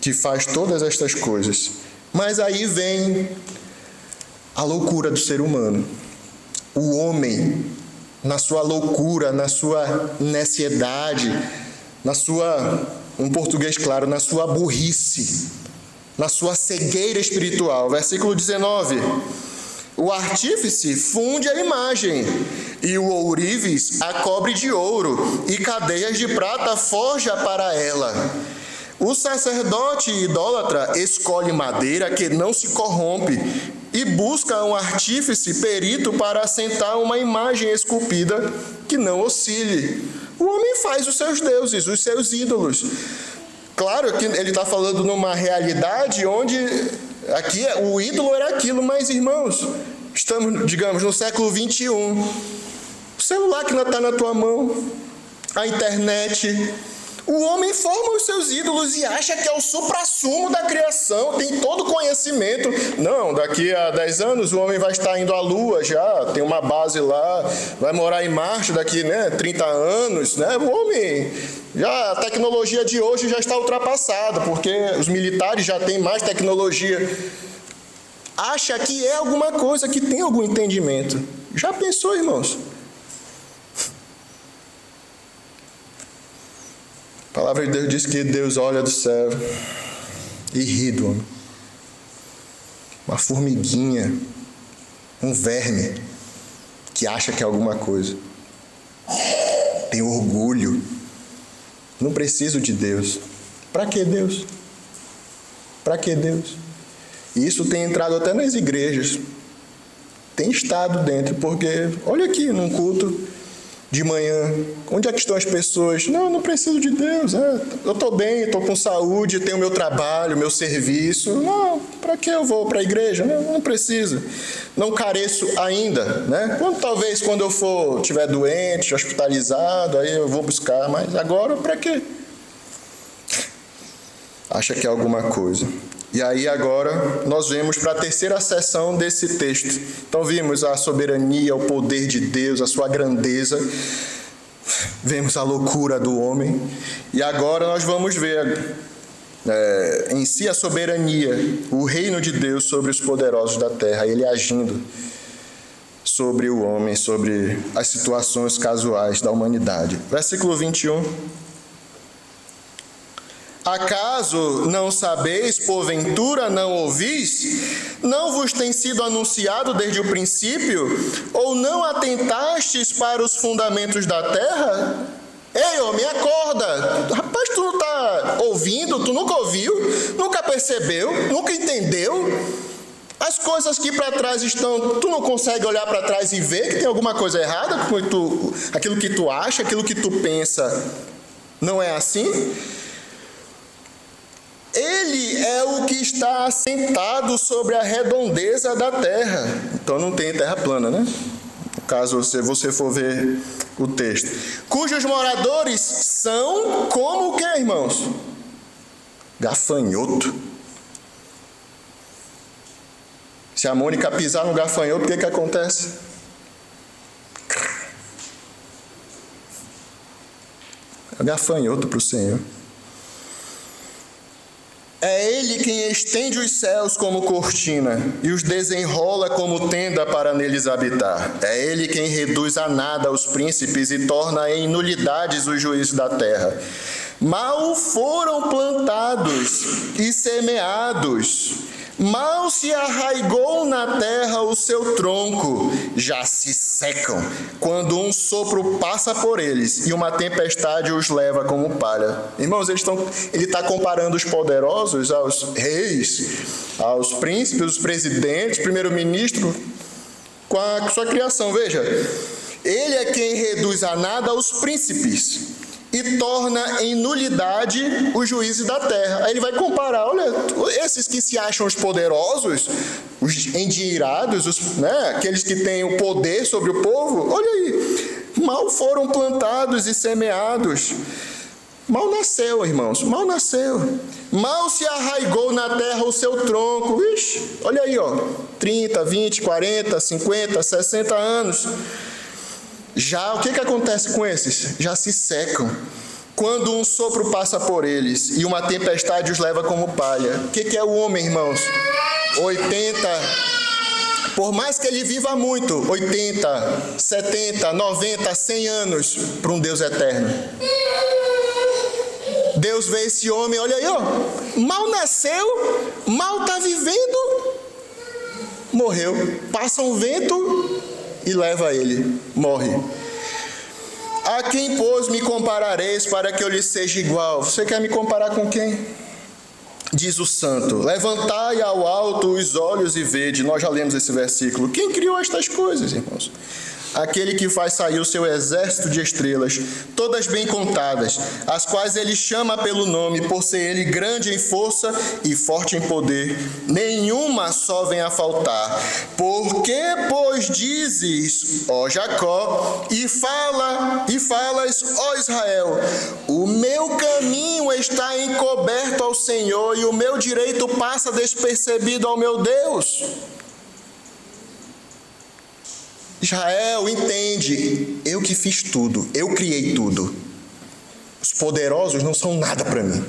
que faz todas estas coisas. Mas aí vem a loucura do ser humano. O homem, na sua loucura, na sua necessidade, na sua, um português claro, na sua burrice, na sua cegueira espiritual. Versículo 19. O artífice funde a imagem, e o ourives a cobre de ouro, e cadeias de prata forja para ela. O sacerdote idólatra escolhe madeira que não se corrompe, e busca um artífice perito para assentar uma imagem esculpida que não oscile. O homem faz os seus deuses, os seus ídolos. Claro que ele está falando numa realidade onde aqui o ídolo era aquilo, mas, irmãos, estamos, digamos, no século 21. O celular que está na tua mão, a internet. O homem forma os seus ídolos e acha que é o suprassumo da criação, tem todo o conhecimento. Não, daqui a 10 anos o homem vai estar indo à Lua já, tem uma base lá, vai morar em Marte daqui 30 anos. O homem, já, a tecnologia de hoje já está ultrapassada, porque os militares já têm mais tecnologia. Acha que é alguma coisa, que tem algum entendimento. Já pensou, irmãos? A palavra de Deus diz que Deus olha do céu e ri do homem. Uma formiguinha, um verme que acha que é alguma coisa. Tem orgulho. Não preciso de Deus. Para que Deus? Para que Deus? E isso tem entrado até nas igrejas. Tem estado dentro, porque olha aqui num culto de manhã, onde é que estão as pessoas? Não preciso de Deus, eu estou bem, estou com saúde, tenho meu trabalho, meu serviço. Não, para que eu vou para a igreja? Não preciso, não careço ainda, Talvez quando eu estiver doente, hospitalizado, aí eu vou buscar, mas agora para quê? Acha que é alguma coisa. E aí agora nós vemos para a terceira seção desse texto. Então vimos a soberania, o poder de Deus, a sua grandeza. Vemos a loucura do homem. E agora nós vamos ver em si a soberania, o reino de Deus sobre os poderosos da terra. Ele agindo sobre o homem, sobre as situações casuais da humanidade. Versículo 21. Acaso não sabeis, porventura não ouvis? Não vos tem sido anunciado desde o princípio? Ou não atentastes para os fundamentos da terra? Ei, homem, acorda! Rapaz, tu não está ouvindo, tu nunca ouviu, nunca percebeu, nunca entendeu? As coisas que para trás estão, tu não consegue olhar para trás e ver que tem alguma coisa errada? Aquilo que tu acha, aquilo que tu pensa, não é assim? Ele é o que está assentado sobre a redondeza da terra. Então não tem terra plana, Caso você for ver o texto. Cujos moradores são como o quê, irmãos? Gafanhoto. Se a Mônica pisar no gafanhoto, o que acontece? É gafanhoto para o Senhor. É Ele quem estende os céus como cortina e os desenrola como tenda para neles habitar. É Ele quem reduz a nada os príncipes e torna em nulidades os juízes da terra. Mal foram plantados e semeados, mal se arraigou na terra o seu tronco, já se secam, quando um sopro passa por eles e uma tempestade os leva como palha. Irmãos, ele está comparando os poderosos aos reis, aos príncipes, os presidentes, primeiro-ministro, com a sua criação. Veja, Ele é quem reduz a nada os príncipes e torna em nulidade os juízes da terra. Aí ele vai comparar, olha, esses que se acham os poderosos, os endinheirados, aqueles que têm o poder sobre o povo, olha aí, mal foram plantados e semeados. Mal nasceu, irmãos, mal nasceu. Mal se arraigou na terra o seu tronco. Ixi, olha aí, 30, 20, 40, 50, 60 anos. Já, o que acontece com esses? Já se secam. Quando um sopro passa por eles e uma tempestade os leva como palha. O que é o homem, irmãos? 80, por mais que ele viva muito, 80, 70, 90, 100 anos para um Deus eterno. Deus vê esse homem, olha aí, mal nasceu, mal está vivendo, morreu. Passa um vento e leva ele, morre. A quem, pois, me comparareis para que eu lhe seja igual? Você quer me comparar com quem? Diz o santo: levantai ao alto os olhos e vede. Nós já lemos esse versículo. Quem criou estas coisas, irmãos? Aquele que faz sair o seu exército de estrelas, todas bem contadas, as quais ele chama pelo nome, por ser ele grande em força e forte em poder, nenhuma só vem a faltar. Porque, pois, dizes, ó Jacó, e falas, ó Israel, o meu caminho está encoberto ao Senhor, e o meu direito passa despercebido ao meu Deus. Israel, entende, eu que fiz tudo, eu criei tudo. Os poderosos não são nada para mim.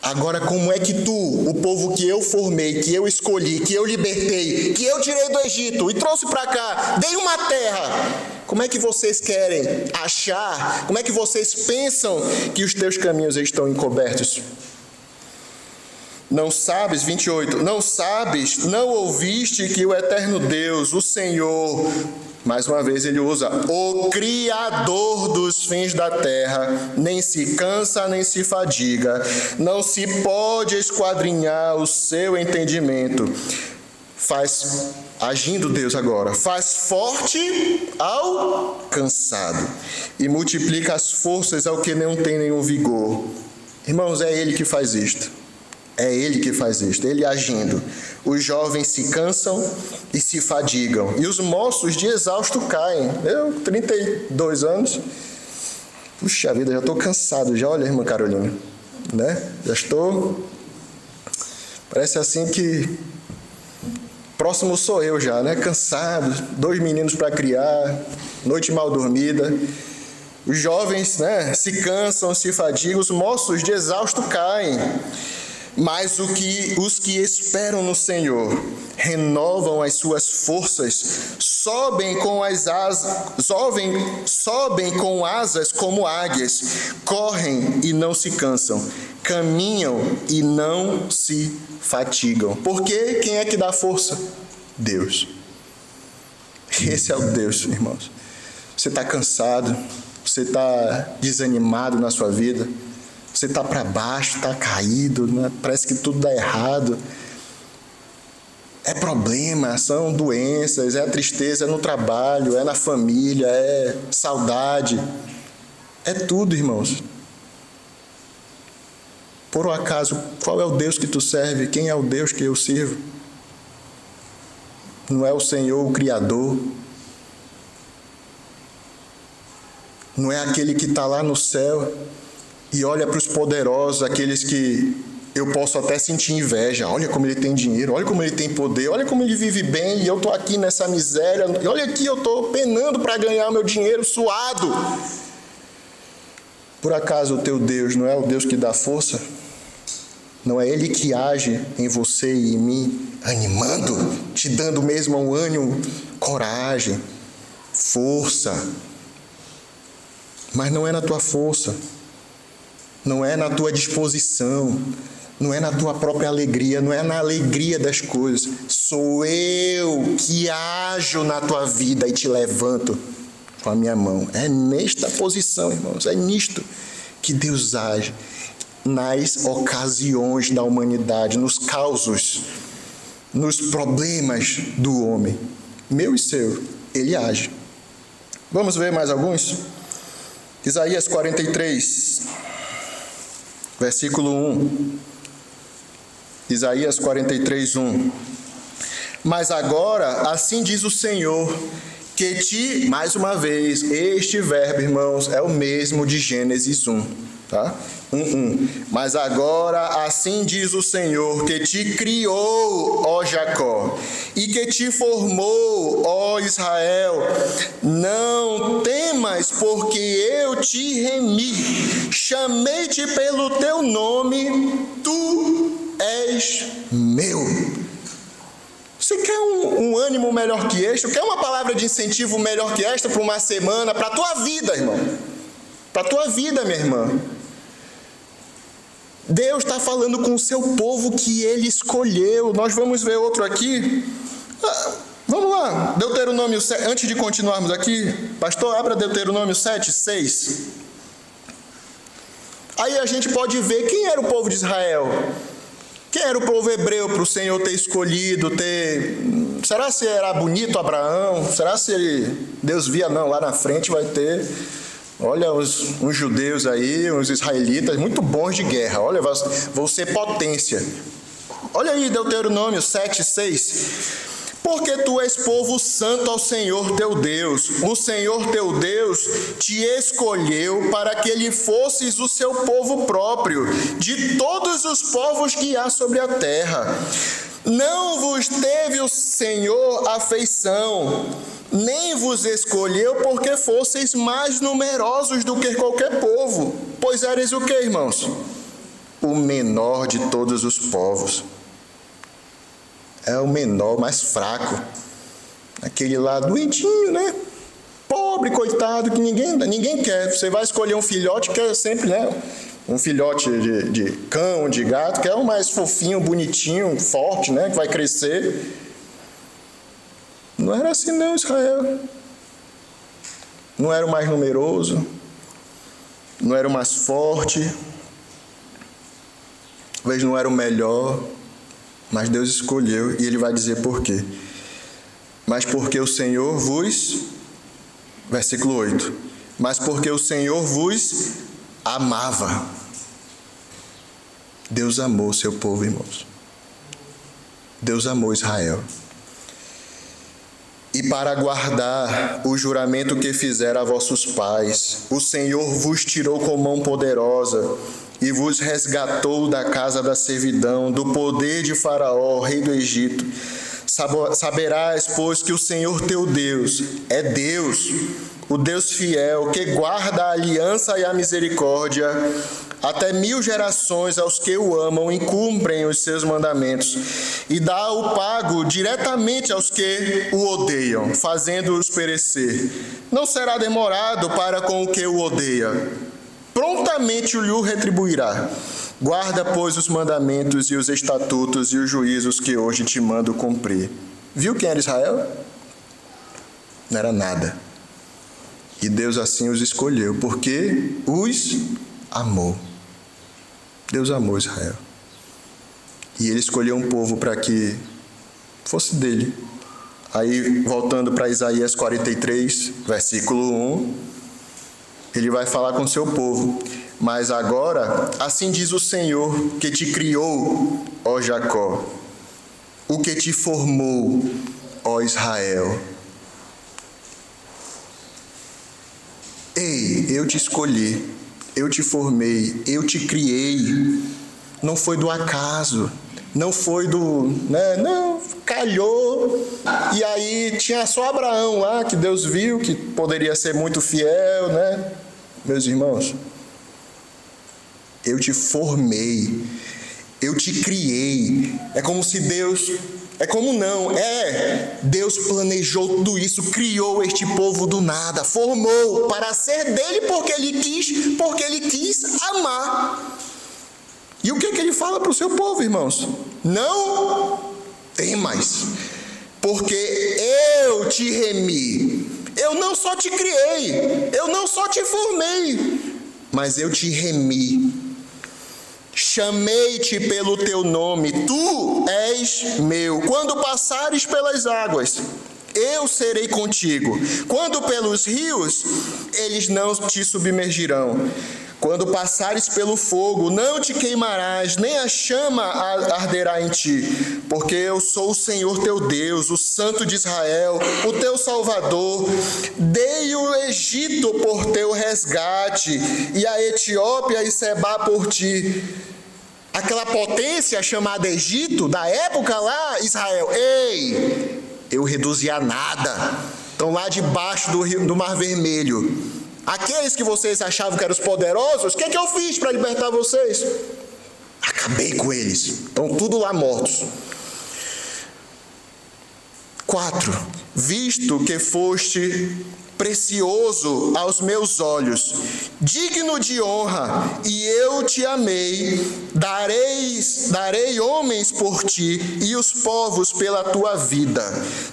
Agora, como é que tu, o povo que eu formei, que eu escolhi, que eu libertei, que eu tirei do Egito e trouxe para cá, dei uma terra, como é que vocês querem achar, como é que vocês pensam que os teus caminhos estão encobertos? Não sabes, 28, não sabes, não ouviste que o eterno Deus, o Senhor, mais uma vez ele usa, o Criador dos fins da terra, nem se cansa, nem se fadiga, não se pode esquadrinhar o seu entendimento. Agindo Deus agora, faz forte ao cansado e multiplica as forças ao que não tem nenhum vigor. Irmãos, é Ele que faz isto. É Ele que faz isto, Ele agindo. Os jovens se cansam e se fadigam, e os moços de exausto caem. Eu, 32 anos, puxa vida, já estou cansado já, olha, irmã Carolina, já estou, parece assim que próximo sou eu já, cansado, 2 meninos para criar, noite mal dormida. Os jovens, se cansam, se fadigam, os moços de exausto caem. Mas os que esperam no Senhor renovam as suas forças, sobem com asas como águias, correm e não se cansam, caminham e não se fatigam. Porque quem é que dá força? Deus. Esse é o Deus, irmãos. Você está cansado, você está desanimado na sua vida, você está para baixo, está caído, parece que tudo dá errado. É problema, são doenças, é tristeza no trabalho, é na família, é saudade. É tudo, irmãos. Por um acaso, qual é o Deus que tu serve? Quem é o Deus que eu sirvo? Não é o Senhor, o Criador? Não é aquele que está lá no céu e olha para os poderosos, aqueles que eu posso até sentir inveja. Olha como ele tem dinheiro, olha como ele tem poder, olha como ele vive bem, e eu estou aqui nessa miséria, e olha aqui, eu estou penando para ganhar o meu dinheiro suado. Por acaso o teu Deus não é o Deus que dá força? Não é Ele que age em você e em mim, animando, te dando mesmo um ânimo, coragem, força. Mas não é na tua força, não é na tua disposição, não é na tua própria alegria, não é na alegria das coisas. Sou eu que ajo na tua vida e te levanto com a minha mão. É nesta posição, irmãos, é nisto que Deus age, nas ocasiões da humanidade, nos causos, nos problemas do homem. Meu e seu, Ele age. Vamos ver mais alguns? Isaías 43, versículo 1. Isaías 43, 1. Mas agora, assim diz o Senhor, que te, mais uma vez, este verbo, irmãos, é o mesmo de Gênesis 1, tá? 1. Mas agora, assim diz o Senhor, que te criou, ó Jacó, e que te formou, ó Israel. Não temas, porque eu te remi, chamei-te pelo teu nome, tu és meu. Você quer um ânimo melhor que este? Quer uma palavra de incentivo melhor que esta para uma semana, para a tua vida, irmão? Para a tua vida, minha irmã. Deus está falando com o seu povo que Ele escolheu. Nós vamos ver outro aqui. Vamos lá, Deuteronômio 7. Antes de continuarmos aqui, pastor, abra Deuteronômio 7, 6. Aí a gente pode ver quem era o povo de Israel. Quem era o povo hebreu para o Senhor ter escolhido, Será se era bonito Abraão? Será se Deus via, não, lá na frente vai ter... Olha, uns judeus aí, uns israelitas, muito bons de guerra. Olha, vão ser potência. Olha aí, Deuteronômio 7, 6. Porque tu és povo santo ao Senhor teu Deus. O Senhor teu Deus te escolheu para que ele fosses o seu povo próprio, de todos os povos que há sobre a terra. Não vos teve o Senhor afeição, nem vos escolheu porque fosseis mais numerosos do que qualquer povo. Pois eres o que, irmãos? O menor de todos os povos. É o menor, mais fraco. Aquele lá doentinho, né? Pobre, coitado, que ninguém quer. Você vai escolher um filhote que é sempre, né? Um filhote de cão, de gato, que é o mais fofinho, bonitinho, forte, né? Que vai crescer. Não era assim não, Israel. Não era o mais numeroso. Não era o mais forte. Talvez não era o melhor. Mas Deus escolheu, e Ele vai dizer por quê. Mas porque o Senhor vos... Versículo 8. Mas porque o Senhor vos amava. Deus amou o seu povo, irmãos. Deus amou Israel. E para guardar o juramento que fizera a vossos pais, o Senhor vos tirou com mão poderosa e vos resgatou da casa da servidão, do poder de Faraó, rei do Egito. Saberás, pois, que o Senhor teu Deus é Deus, o Deus fiel, que guarda a aliança e a misericórdia até 1000 gerações aos que o amam e cumprem os seus mandamentos, e dá o pago diretamente aos que o odeiam, fazendo-os perecer. Não será demorado para com o que o odeia, prontamente lhe retribuirá. Guarda, pois, os mandamentos e os estatutos e os juízos que hoje te mando cumprir. Viu quem era Israel? Não era nada. E Deus assim os escolheu, porque os amou. Deus amou Israel. E Ele escolheu um povo para que fosse dele. Aí, voltando para Isaías 43, versículo 1, Ele vai falar com o seu povo. Mas agora, assim diz o Senhor, que te criou, ó Jacó, o que te formou, ó Israel. Ei, eu te escolhi, eu te formei, eu te criei. Não foi do acaso, não foi do... Não, calhou. E aí tinha só Abraão lá, que Deus viu, que poderia ser muito fiel, né? Meus irmãos, eu te formei, eu te criei. É como se Deus... É como não, Deus planejou tudo isso, criou este povo do nada, formou para ser dele porque ele quis amar. E o que Ele fala para o seu povo, irmãos? Não temas, porque eu te remi. Eu não só te criei, eu não só te formei, mas eu te remi. Chamei-te pelo teu nome, tu és meu. Quando passares pelas águas, eu serei contigo. Quando pelos rios, eles não te submergirão. Quando passares pelo fogo, não te queimarás, nem a chama arderá em ti, porque eu sou o Senhor teu Deus, o Santo de Israel, o teu Salvador. Dei o Egito por teu resgate, e a Etiópia e Sebá por ti. Aquela potência chamada Egito, da época lá, Israel, ei, eu reduzi a nada. Estão lá debaixo do Mar Vermelho. Aqueles que vocês achavam que eram os poderosos, o que eu fiz para libertar vocês? Acabei com eles. Estão tudo lá mortos. 4. Visto que foste precioso aos meus olhos, digno de honra, e eu te amei, darei homens por ti e os povos pela tua vida.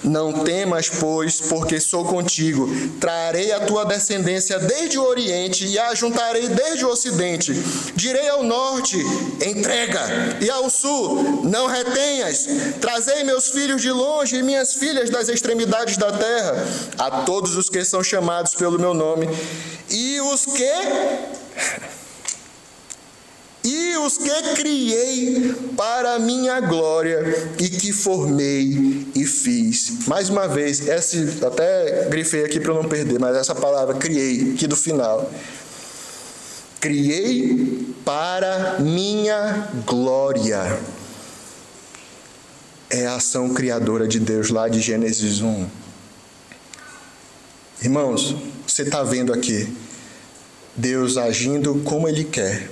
Não temas, pois, porque sou contigo. Trarei a tua descendência desde o oriente e a juntarei desde o ocidente. Direi ao norte, entrega, e ao sul, não retenhas. Trazei meus filhos de longe e minhas filhas das extremidades da terra, a todos os que são chamados pelo meu nome, e os que criei para a minha glória e que formei e fiz. Mais uma vez, até grifei aqui para eu não perder, mas essa palavra criei, aqui do final. Criei para minha glória. É a ação criadora de Deus lá de Gênesis 1. Irmãos, você está vendo aqui Deus agindo como Ele quer,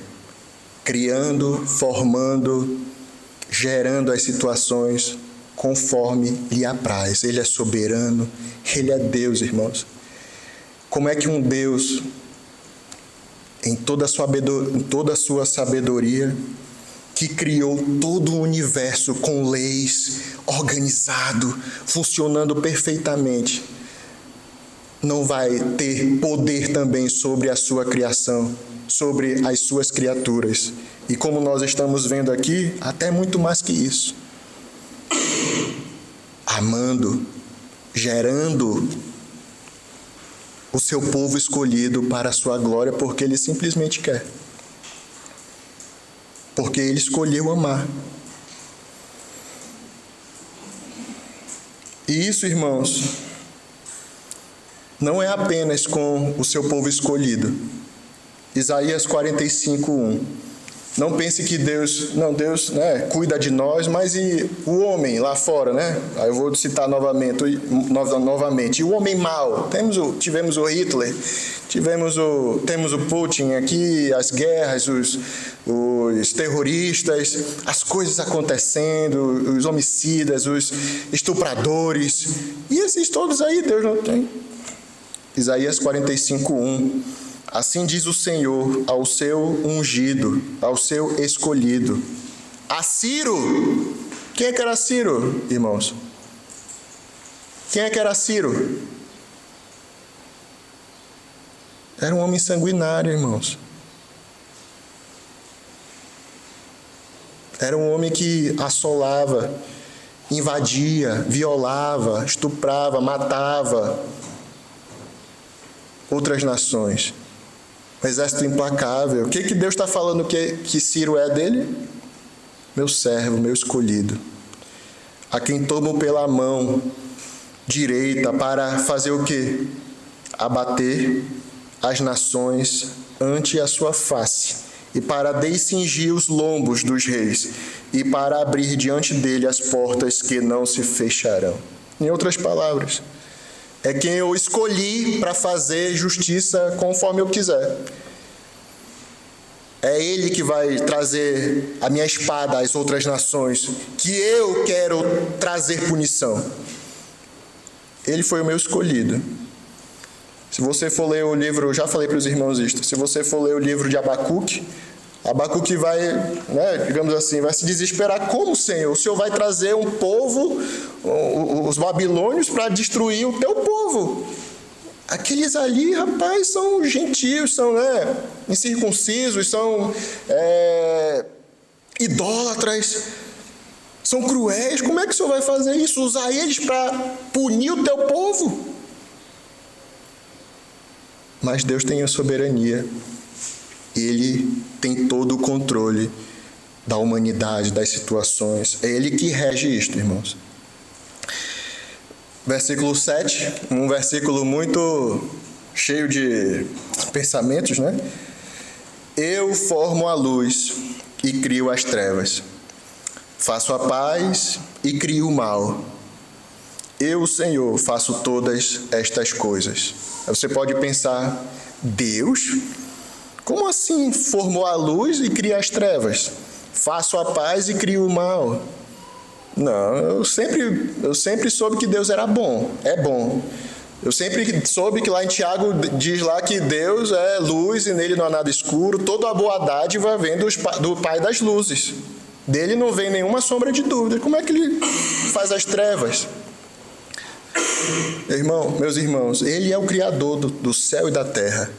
criando, formando, gerando as situações conforme lhe apraz. Ele é soberano, Ele é Deus, irmãos. Como é que um Deus, em toda a sua sabedoria, que criou todo o universo com leis, organizado, funcionando perfeitamente, não vai ter poder também sobre a sua criação, sobre as suas criaturas? E como nós estamos vendo aqui, até muito mais que isso. Amando, gerando o seu povo escolhido para a sua glória, porque Ele simplesmente quer. Porque Ele escolheu amar. E isso, irmãos, não é apenas com o seu povo escolhido. Isaías 45:1. Não pense que Deus cuida de nós, mas e o homem lá fora, né? Aí eu vou citar novamente. E o homem mau? Tivemos o Hitler, temos o Putin aqui, as guerras, os terroristas, as coisas acontecendo, os homicidas, os estupradores. E esses todos aí Deus não tem. Isaías 45:1. Assim diz o Senhor ao seu ungido, ao seu escolhido, a Ciro. Quem é que era Ciro, irmãos? Quem é que era Ciro? Era um homem sanguinário, irmãos. Era um homem que assolava, invadia, violava, estuprava, matava outras nações. Um exército implacável. O que Deus está falando que Ciro é dele? Meu servo, meu escolhido, a quem tomo pela mão direita para fazer o quê? Abater as nações ante a sua face, e para descingir os lombos dos reis, e para abrir diante dele as portas que não se fecharão. Em outras palavras, é quem eu escolhi para fazer justiça conforme eu quiser. É Ele que vai trazer a minha espada às outras nações, que eu quero trazer punição. Ele foi o meu escolhido. Se você for ler o livro, eu já falei para os irmãos isto, se você for ler o livro de Abacuque vai, digamos assim, vai se desesperar. Como, Senhor? O Senhor vai trazer um povo, os babilônios, para destruir o teu povo. Aqueles ali, rapaz, são gentios, são incircuncisos, são idólatras. São cruéis. Como é que o Senhor vai fazer isso? Usar eles para punir o teu povo? Mas Deus tem a soberania. Ele tem todo o controle da humanidade, das situações. É Ele que rege isto, irmãos. Versículo 7, um versículo muito cheio de pensamentos, né? Eu formo a luz e crio as trevas. Faço a paz e crio o mal. Eu, Senhor, faço todas estas coisas. Você pode pensar, Deus? Como assim formou a luz e cria as trevas? Faço a paz e crio o mal. Não, eu sempre soube que Deus era bom, é bom. Eu sempre soube que lá em Tiago diz lá que Deus é luz e nele não há nada escuro. Toda a boa dádiva vem do Pai das luzes. Dele não vem nenhuma sombra de dúvida. Como é que ele faz as trevas? Meus irmãos, Ele é o Criador do céu e da terra.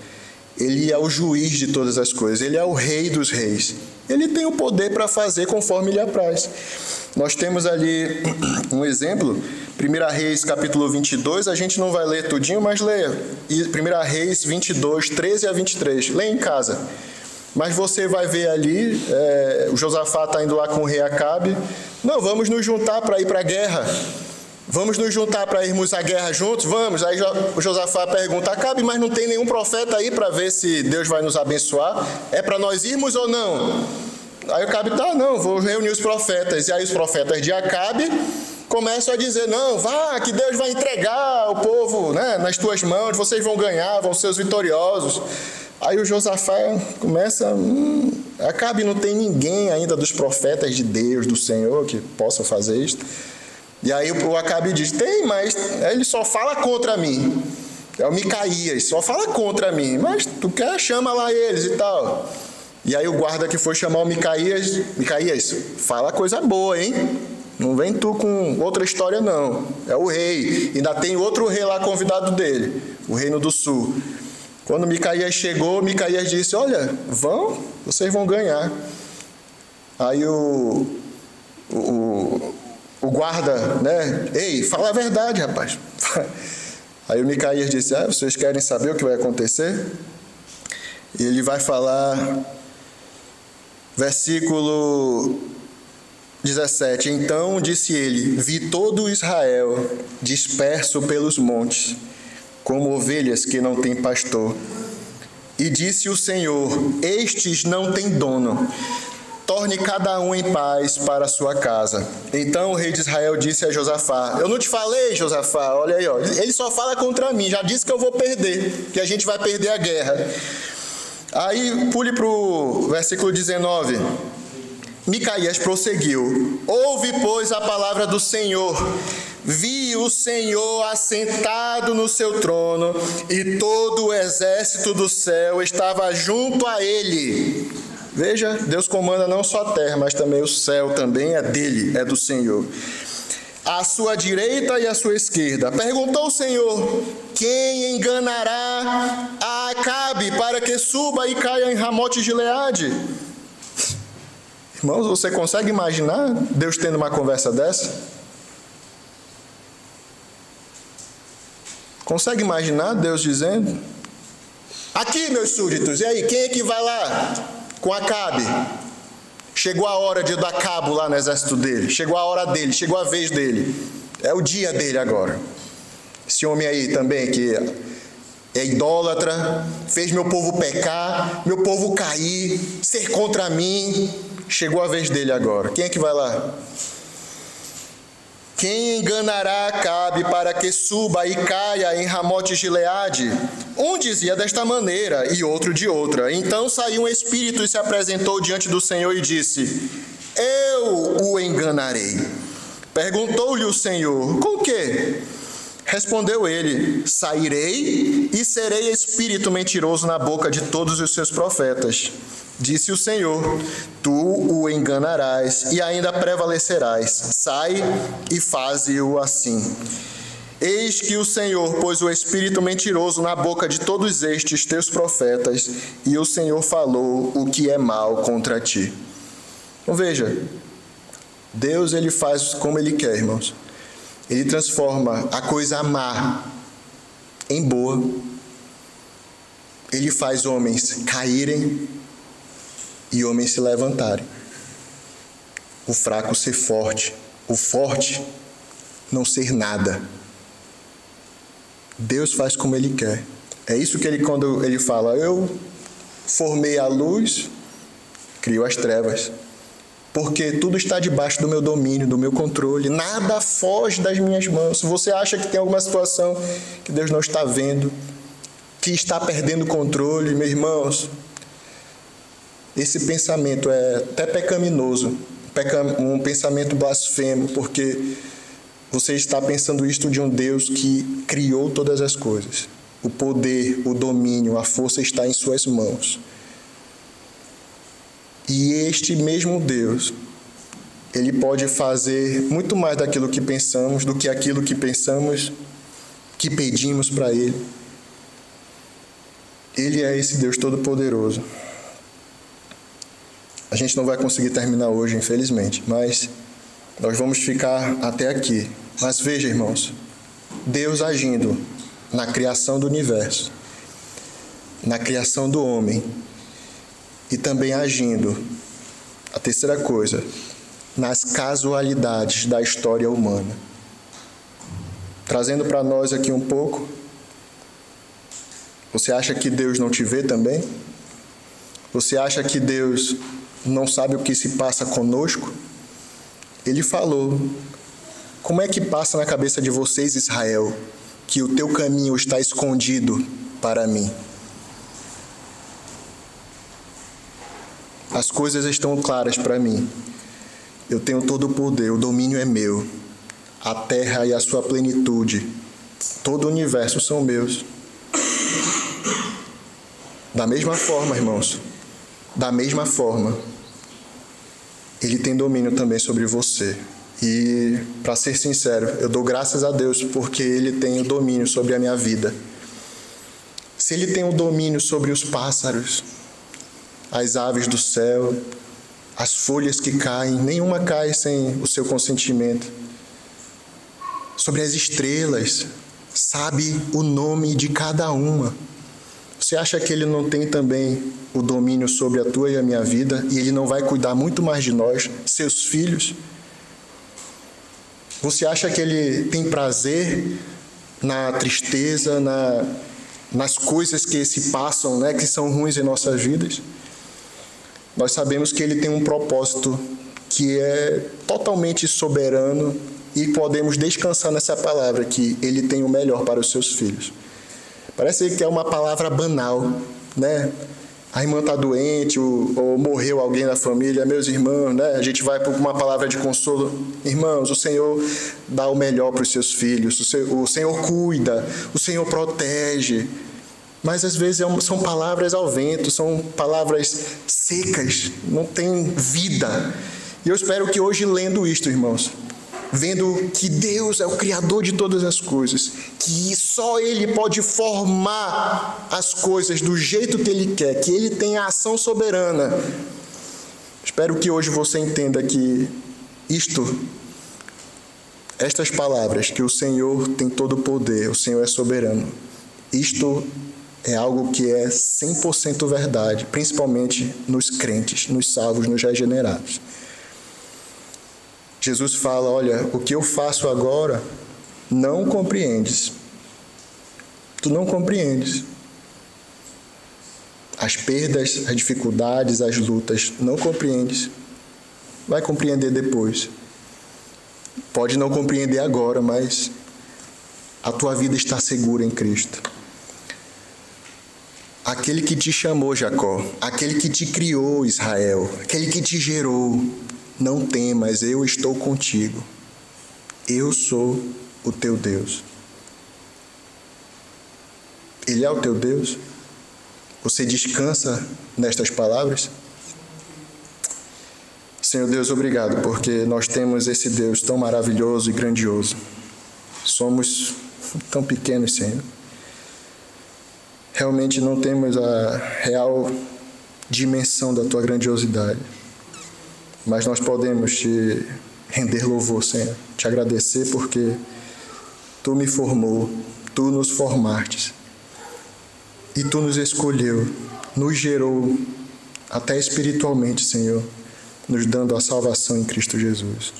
Ele é o juiz de todas as coisas. Ele é o Rei dos reis. Ele tem o poder para fazer conforme lhe apraz. Nós temos ali um exemplo, 1 Reis capítulo 22, a gente não vai ler tudinho, mas leia. 1 Reis 22, 13 a 23, leia em casa. Mas você vai ver ali, o Josafá está indo lá com o rei Acabe. Não, vamos nos juntar para ir para a guerra. Vamos nos juntar para irmos à guerra juntos? Vamos. Aí o Josafá pergunta, Acabe, mas não tem nenhum profeta aí para ver se Deus vai nos abençoar? É para nós irmos ou não? Aí o Acabe, não, vou reunir os profetas. E aí os profetas de Acabe começam a dizer, não, vá, que Deus vai entregar o povo, né, nas tuas mãos, vocês vão ganhar, vão ser os vitoriosos. Aí o Josafá começa, Acabe, não tem ninguém ainda dos profetas de Deus, do Senhor, que possa fazer isso. E aí o Acabe diz, tem, mas ele só fala contra mim. É o Micaías, só fala contra mim. Mas tu quer, chama lá eles e tal. E aí o guarda que foi chamar o Micaías, fala coisa boa, hein? Não vem tu com outra história, não. É o rei. Ainda tem outro rei lá convidado dele, o reino do sul. Quando Micaías chegou, Micaías disse, olha, vocês vão ganhar. Aí o guarda, né? Ei, fala a verdade, rapaz. Aí o Micaías disse, vocês querem saber o que vai acontecer? E ele vai falar, versículo 17, então disse ele, vi todo Israel disperso pelos montes, como ovelhas que não têm pastor. E disse o Senhor, estes não têm dono. Torne cada um em paz para a sua casa. Então o rei de Israel disse a Josafá, eu não te falei, Josafá, olha aí, ó, ele só fala contra mim, já disse que eu vou perder, que a gente vai perder a guerra. Aí pule para o versículo 19. Micaías prosseguiu, ouve, pois, a palavra do Senhor. Vi o Senhor assentado no seu trono, e todo o exército do céu estava junto a ele. Veja, Deus comanda não só a terra, mas também o céu também é dele, é do Senhor. À sua direita e à sua esquerda. Perguntou o Senhor, quem enganará a Acabe para que suba e caia em Ramote Gileade? Irmãos, você consegue imaginar Deus tendo uma conversa dessa? Consegue imaginar Deus dizendo? Aqui, meus súditos, e aí, quem é que vai lá com Acabe? Chegou a hora de dar cabo lá no exército dele. Chegou a hora dele, chegou a vez dele. É o dia dele agora. Esse homem aí também que é idólatra, fez meu povo pecar, meu povo cair, ser contra mim. Chegou a vez dele agora. Quem é que vai lá? Quem enganará Acabe para que suba e caia em Ramote Gileade? Um dizia desta maneira e outro de outra. Então saiu um espírito e se apresentou diante do Senhor e disse, eu o enganarei. Perguntou-lhe o Senhor, com que? Respondeu ele, sairei e serei espírito mentiroso na boca de todos os seus profetas. Disse o Senhor, tu o enganarás e ainda prevalecerás. Sai e faze-o assim. Eis que o Senhor pôs o espírito mentiroso na boca de todos estes teus profetas, e o Senhor falou o que é mal contra ti. Então veja, Deus, ele faz como ele quer, irmãos. Ele transforma a coisa má em boa. Ele faz homens caírem e homens se levantarem. O fraco ser forte, o forte não ser nada. Deus faz como ele quer. É isso que ele, quando ele fala, eu formei a luz, crio as trevas. Porque tudo está debaixo do meu domínio, do meu controle. Nada foge das minhas mãos. Se você acha que tem alguma situação que Deus não está vendo, que está perdendo o controle, meus irmãos, esse pensamento é até pecaminoso, um pensamento blasfemo, porque você está pensando isto de um Deus que criou todas as coisas. O poder, o domínio, a força está em suas mãos. E este mesmo Deus, ele pode fazer muito mais daquilo que pensamos, do que aquilo que pensamos, que pedimos para ele. Ele é esse Deus todo-poderoso. A gente não vai conseguir terminar hoje, infelizmente, mas nós vamos ficar até aqui. Mas veja, irmãos, Deus agindo na criação do universo, na criação do homem, e também agindo, a terceira coisa, nas casualidades da história humana. Trazendo para nós aqui um pouco, você acha que Deus não te vê também? Você acha que Deus não sabe o que se passa conosco? Ele falou, como é que passa na cabeça de vocês, Israel, que o teu caminho está escondido para mim? As coisas estão claras para mim. Eu tenho todo o poder, o domínio é meu. A terra e a sua plenitude, todo o universo são meus. Da mesma forma, irmãos, da mesma forma, Ele tem domínio também sobre você. E, para ser sincero, eu dou graças a Deus porque Ele tem o domínio sobre a minha vida. Se Ele tem o domínio sobre os pássaros, as aves do céu, as folhas que caem, nenhuma cai sem o seu consentimento. Sobre as estrelas, sabe o nome de cada uma. Você acha que Ele não tem também o domínio sobre a tua e a minha vida, e Ele não vai cuidar muito mais de nós, seus filhos? Você acha que Ele tem prazer na tristeza, nas coisas que se passam, que são ruins em nossas vidas? Nós sabemos que Ele tem um propósito que é totalmente soberano e podemos descansar nessa palavra, que Ele tem o melhor para os seus filhos. Parece que é uma palavra banal, né? A irmã está doente ou morreu alguém da família, meus irmãos, né? A gente vai para uma palavra de consolo. Irmãos, o Senhor dá o melhor para os seus filhos, o Senhor cuida, o Senhor protege. Mas às vezes são palavras ao vento, são palavras secas, não tem vida. E eu espero que hoje, lendo isto, irmãos, vendo que Deus é o Criador de todas as coisas, que só Ele pode formar as coisas do jeito que Ele quer, que Ele tem a ação soberana. Espero que hoje você entenda que estas palavras, que o Senhor tem todo o poder, o Senhor é soberano, isto é algo que é 100% verdade, principalmente nos crentes, nos salvos, nos regenerados. Jesus fala, olha, o que eu faço agora, não compreendes. Tu não compreendes. As perdas, as dificuldades, as lutas, não compreendes. Vai compreender depois. Pode não compreender agora, mas a tua vida está segura em Cristo. Aquele que te chamou, Jacó, aquele que te criou, Israel, aquele que te gerou, não temas, eu estou contigo. Eu sou o teu Deus. Ele é o teu Deus? Você descansa nestas palavras? Senhor Deus, obrigado, porque nós temos esse Deus tão maravilhoso e grandioso. Somos tão pequenos, Senhor. Realmente não temos a real dimensão da tua grandiosidade. Mas nós podemos te render louvor, Senhor. Te agradecer porque Tu me formou, Tu nos formastes. E Tu nos escolheu, nos gerou, até espiritualmente, Senhor, nos dando a salvação em Cristo Jesus.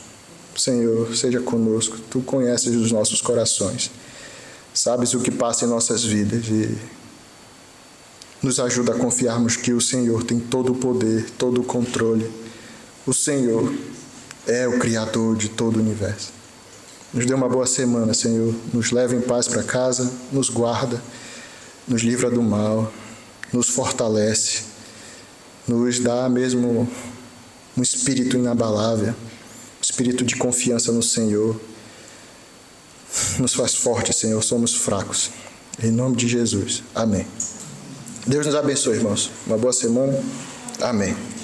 Senhor, seja conosco. Tu conheces os nossos corações. Sabes o que passa em nossas vidas e nos ajuda a confiarmos que o Senhor tem todo o poder, todo o controle. O Senhor é o Criador de todo o universo. Nos dê uma boa semana, Senhor. Nos leve em paz para casa, nos guarda, nos livra do mal, nos fortalece, nos dá mesmo um espírito inabalável, um espírito de confiança no Senhor. Nos faz fortes, Senhor, somos fracos. Em nome de Jesus. Amém. Deus nos abençoe, irmãos. Uma boa semana. Amém.